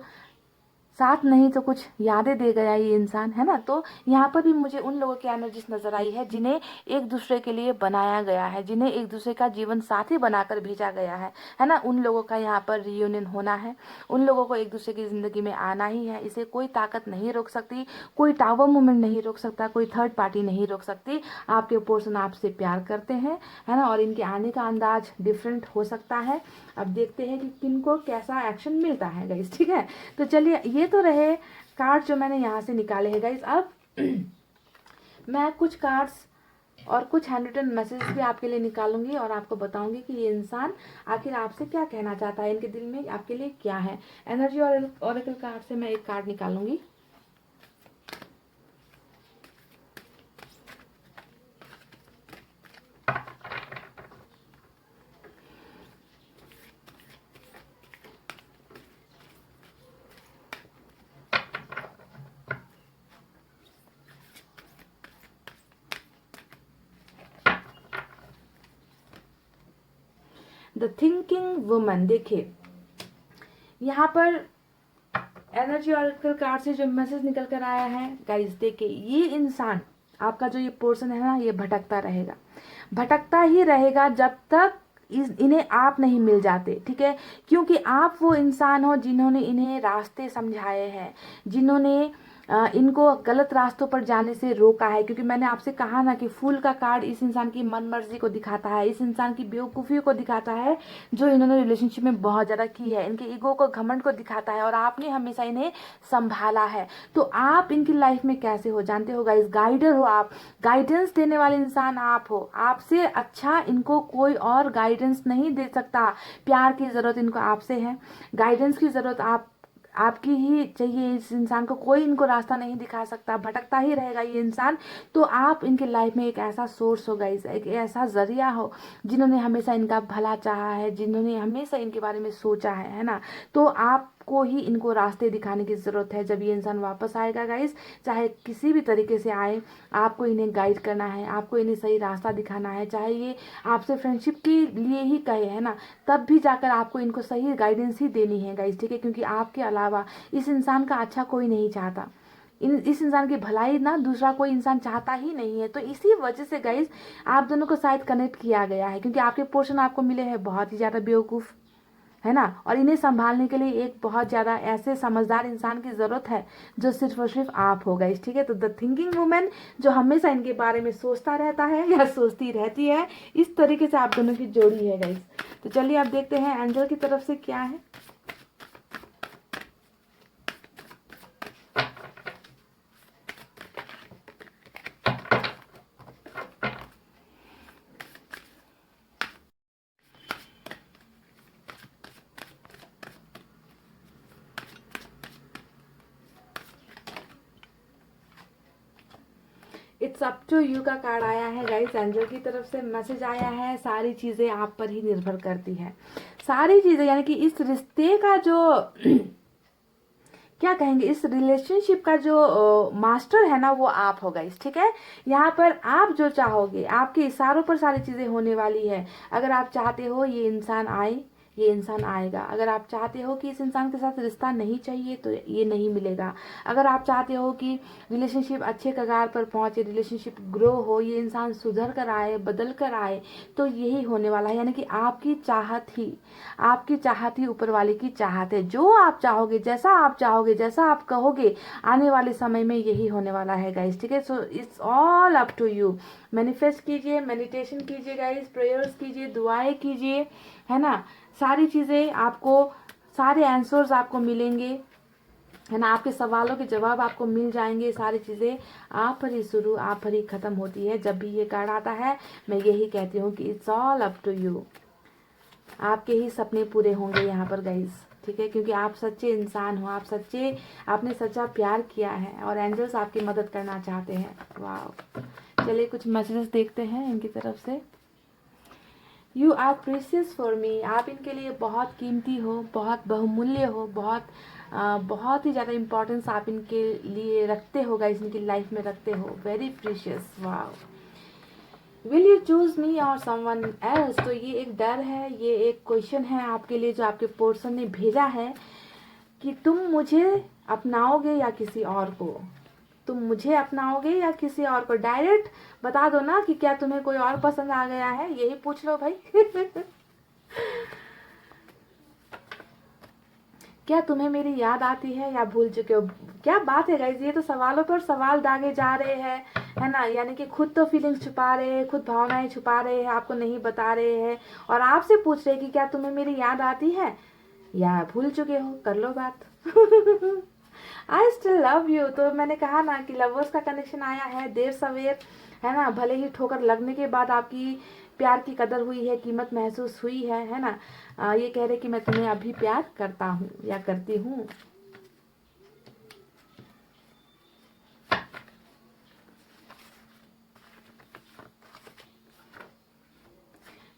साथ नहीं तो कुछ यादें दे गया ये इंसान, है ना। तो यहाँ पर भी मुझे उन लोगों की एनर्जीज नजर आई है जिन्हें एक दूसरे के लिए बनाया गया है, जिन्हें एक दूसरे का जीवन साथी बनाकर भेजा गया है ना। उन लोगों का यहाँ पर रियूनियन होना है, उन लोगों को एक दूसरे की जिंदगी में आना ही है। इसे कोई ताकत नहीं रोक सकती, कोई टावर मूवमेंट नहीं रोक सकता, कोई थर्ड पार्टी नहीं रोक सकती। आपके पर्सन आपसे प्यार करते हैं, है ना, और इनके आने का अंदाज डिफरेंट हो सकता है। अब देखते हैं कि किनको कैसा एक्शन मिलता है गाइस, ठीक है। तो चलिए, ये तो रहे कार्ड जो मैंने यहाँ से निकाले हैं गाइस। अब मैं कुछ कार्ड्स और कुछ हैंड रिटन मैसेज भी आपके लिए निकालूंगी और आपको बताऊंगी कि ये इंसान आखिर आपसे क्या कहना चाहता है, इनके दिल में आपके लिए क्या है। एनर्जी और ओरेकल कार्ड से मैं एक कार्ड निकालूंगी। The thinking woman. देखिए यहाँ पर एनर्जी ऑरेकल कार्ड से जो मैसेज निकल कर आया है गाइस, देखिए ये इंसान आपका जो ये पर्सन है ना, ये भटकता रहेगा, भटकता ही रहेगा जब तक इन्हें आप नहीं मिल जाते, ठीक है। क्योंकि आप वो इंसान हो जिन्होंने इन्हें रास्ते समझाए हैं, जिन्होंने इनको गलत रास्तों पर जाने से रोका है। क्योंकि मैंने आपसे कहा ना कि फूल का कार्ड इस इंसान की मन मर्जी को दिखाता है, इस इंसान की बेवकूफ़ियों को दिखाता है जो इन्होंने रिलेशनशिप में बहुत ज़्यादा की है, इनके ईगो को, घमंड को दिखाता है, और आपने हमेशा इन्हें संभाला है। तो आप इनकी लाइफ में कैसे हो जानते हो गाइस, गाइडर हो आप, गाइडेंस देने वाले इंसान आप हो। आपसे अच्छा इनको कोई और गाइडेंस नहीं दे सकता। प्यार की ज़रूरत इनको आपसे है, गाइडेंस की ज़रूरत आपकी ही चाहिए। इस इंसान को कोई इनको रास्ता नहीं दिखा सकता, भटकता ही रहेगा ये इंसान। तो आप इनके लाइफ में एक ऐसा सोर्स हो गाइस, एक ऐसा जरिया हो जिन्होंने हमेशा इनका भला चाहा है, जिन्होंने हमेशा इनके बारे में सोचा है ना। तो आपको ही इनको रास्ते दिखाने की ज़रूरत है। जब ये इंसान वापस आएगा गाइस, चाहे किसी भी तरीके से आए, आपको इन्हें गाइड करना है, आपको इन्हें सही रास्ता दिखाना है। चाहे ये आपसे फ्रेंडशिप के लिए ही कहे, है ना, तब भी जाकर आपको इनको सही गाइडेंस ही देनी है गाइस, ठीक है। क्योंकि आपके अलावा इस इंसान का अच्छा कोई नहीं चाहता, इस इंसान की भलाई ना दूसरा कोई इंसान चाहता ही नहीं है। तो इसी वजह से गाइस आप दोनों को शायद कनेक्ट किया गया है, क्योंकि आपके पोर्शन आपको मिले हैं बहुत ही ज़्यादा बेवकूफ़, है ना। और इन्हें संभालने के लिए एक बहुत ज़्यादा ऐसे समझदार इंसान की ज़रूरत है जो सिर्फ और सिर्फ आप हो गाइस, ठीक है। तो द थिंकिंग वुमेन जो हमेशा इनके बारे में सोचता रहता है या सोचती रहती है, इस तरीके से आप दोनों की जोड़ी है गाइस। तो चलिए अब देखते हैं एंजल की तरफ से क्या है। इट्स अप टू यू का कार्ड आया है गाइस, एंजल की तरफ से मैसेज आया है। सारी चीज़ें आप पर ही निर्भर करती है, सारी चीज़ें, यानी कि इस रिश्ते का जो क्या कहेंगे, इस रिलेशनशिप का जो मास्टर है ना वो आप हो गाइस, ठीक है। यहाँ पर आप जो चाहोगे, आपके इशारों पर सारी चीज़ें होने वाली है। अगर आप चाहते हो ये इंसान आए, ये इंसान आएगा। अगर आप चाहते हो कि इस इंसान के साथ रिश्ता नहीं चाहिए तो ये नहीं मिलेगा। अगर आप चाहते हो कि रिलेशनशिप अच्छे कगार पर पहुंचे, रिलेशनशिप ग्रो हो, ये इंसान सुधर कर आए, बदल कर आए, तो यही होने वाला है। यानी कि आपकी चाहत ही ऊपर वाले की चाहत है। जो आप चाहोगे, जैसा आप चाहोगे, जैसा आप कहोगे, आने वाले समय में यही होने वाला है गाइस, ठीक है। So it's all up to you. Manifest कीजिए, मेडिटेशन कीजिए गाइस, प्रेयर्स कीजिए, दुआएं कीजिए, है ना। सारी चीज़ें आपको, सारे आंसर्स आपको मिलेंगे, है ना। आपके सवालों के जवाब आपको मिल जाएंगे। सारी चीज़ें आप पर ही शुरू, आप पर ही ख़त्म होती है। जब भी ये कार्ड आता है मैं यही कहती हूँ कि it's all up to you. आपके ही सपने पूरे होंगे यहाँ पर गाइस, ठीक है, क्योंकि आप सच्चे इंसान हो, आपने सच्चा प्यार किया है और एंजल्स आपकी मदद करना चाहते हैं। वाह, चलिए कुछ मैसेजेस देखते हैं इनकी तरफ से। You are precious for me. आप इनके लिए बहुत कीमती हो, बहुत बहुमूल्य हो, बहुत ही ज़्यादा इम्पोर्टेंस आप इनके लिए रखते हो गाइस, इनकी लाइफ में रखते हो। Very precious. वाह। विल यू चूज मी और समवन एल्स। तो ये एक डर है, ये एक क्वेश्चन है आपके लिए जो आपके पर्सन ने भेजा है कि तुम मुझे अपनाओगे या किसी और को। तुम मुझे अपनाओगे या किसी और को। डायरेक्ट बता दो ना कि क्या तुम्हें कोई और पसंद आ गया है, यही पूछ लो भाई। क्या तुम्हें मेरी याद आती है या भूल चुके हो। क्या बात है गाइस, ये तो सवालों पर सवाल दागे जा रहे हैं, है ना। यानी कि खुद तो फीलिंग्स छुपा रहे हैं, खुद भावनाएं छुपा रहे हैं, आपको नहीं बता रहे हैं, और आपसे पूछ रहे हैं कि क्या तुम्हें मेरी याद आती है या भूल चुके हो। कर लो बात। I still love you. तो मैंने कहा ना कि लवर्स का कनेक्शन आया है, देर सवेर, है ना। भले ही ठोकर लगने के बाद आपकी प्यार की कदर हुई है, कीमत महसूस हुई है ना। ये कह रहे कि मैं तुम्हें अभी प्यार करता हूँ या करती हूँ।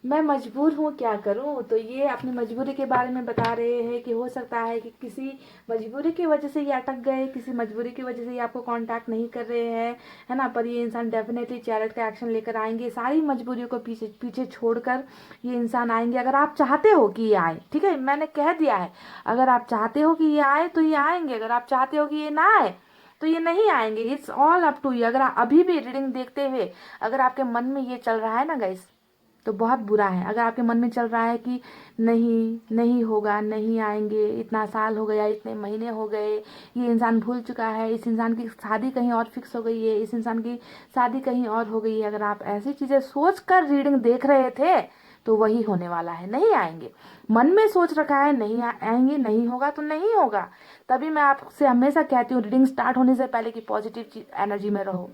मैं मजबूर हूँ, क्या करूँ। तो ये अपनी मजबूरी के बारे में बता रहे हैं कि हो सकता है कि किसी मजबूरी की वजह से ये अटक गए, किसी मजबूरी की वजह से ये आपको कांटेक्ट नहीं कर रहे हैं, है ना। पर ये इंसान डेफिनेटली चैरिट का एक्शन लेकर आएंगे। सारी मजबूरियों को पीछे पीछे छोड़कर ये इंसान आएंगे। अगर आप चाहते हो कि ये आए, ठीक है, मैंने कह दिया है, अगर आप चाहते हो कि ये आए तो ये आएंगे। अगर आप चाहते हो कि ये ना आए तो ये नहीं आएंगे। It's all up to you. अगर आप अभी भी रीडिंग देखते हुए अगर आपके मन में ये चल रहा है ना गाइस, तो बहुत बुरा है। अगर आपके मन में चल रहा है कि नहीं नहीं होगा, नहीं आएंगे, इतना साल हो गया, इतने महीने हो गए, ये इंसान भूल चुका है, इस इंसान की शादी कहीं और फिक्स हो गई है, इस इंसान की शादी कहीं और हो गई है, अगर आप ऐसी चीज़ें सोच कर रीडिंग देख रहे थे तो वही होने वाला है। नहीं आएंगे, मन में सोच रखा है नहीं आएंगे, नहीं होगा तो नहीं होगा। तभी मैं आपसे हमेशा कहती हूँ रीडिंग स्टार्ट होने से पहले कि पॉजिटिव एनर्जी में रहो।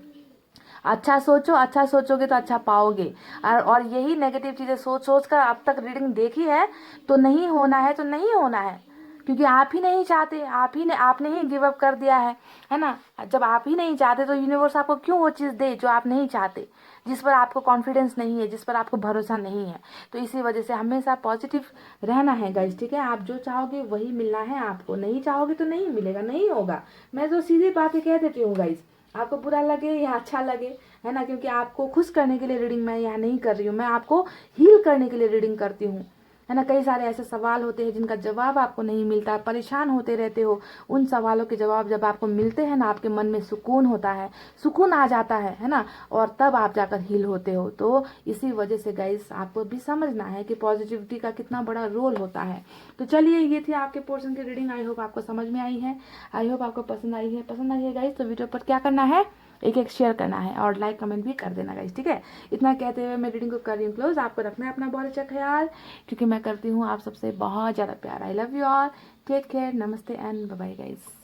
अच्छा सोचो, अच्छा सोचोगे तो अच्छा पाओगे। और यही नेगेटिव चीज़ें सोच सोच कर अब तक रीडिंग देखी है तो नहीं होना है, तो नहीं होना है, क्योंकि आप ही नहीं चाहते, आपने ही गिव अप कर दिया है ना। जब आप ही नहीं चाहते तो यूनिवर्स आपको क्यों वो चीज़ दे जो आप नहीं चाहते, जिस पर आपको कॉन्फिडेंस नहीं है, जिस पर आपको भरोसा नहीं है। तो इसी वजह से हमेशा पॉजिटिव रहना है गाइस, ठीक है। आप जो चाहोगे वही मिलना है आपको, नहीं चाहोगे तो नहीं मिलेगा, नहीं होगा। मैं तो सीधी बातें कह देती हूँ गाइस, आपको बुरा लगे या अच्छा लगे, है ना, क्योंकि आपको खुश करने के लिए रीडिंग मैं यहाँ नहीं कर रही हूँ, मैं आपको हील करने के लिए रीडिंग करती हूँ, है ना। कई सारे ऐसे सवाल होते हैं जिनका जवाब आपको नहीं मिलता, परेशान होते रहते हो। उन सवालों के जवाब जब आपको मिलते हैं ना, आपके मन में सुकून होता है, सुकून आ जाता है ना, और तब आप जाकर हील होते हो। तो इसी वजह से गाइस आपको भी समझना है कि पॉजिटिविटी का कितना बड़ा रोल होता है। तो चलिए, ये थी आपके पोर्शन की रीडिंग। आई होप आपको समझ में आई है, आई होप आपको पसंद आई है गाइस। तो वीडियो पर क्या करना है, एक एक शेयर करना है और लाइक कमेंट भी कर देना गाइस, ठीक है। इतना कहते हुए मैं रीडिंग को कर रही हूँ क्लोज। आपको रखना है अपना बहुत अच्छा ख्याल, क्योंकि मैं करती हूँ आप सबसे बहुत ज़्यादा प्यार। I love you all, take care, नमस्ते एंड बाय बाय गाइस।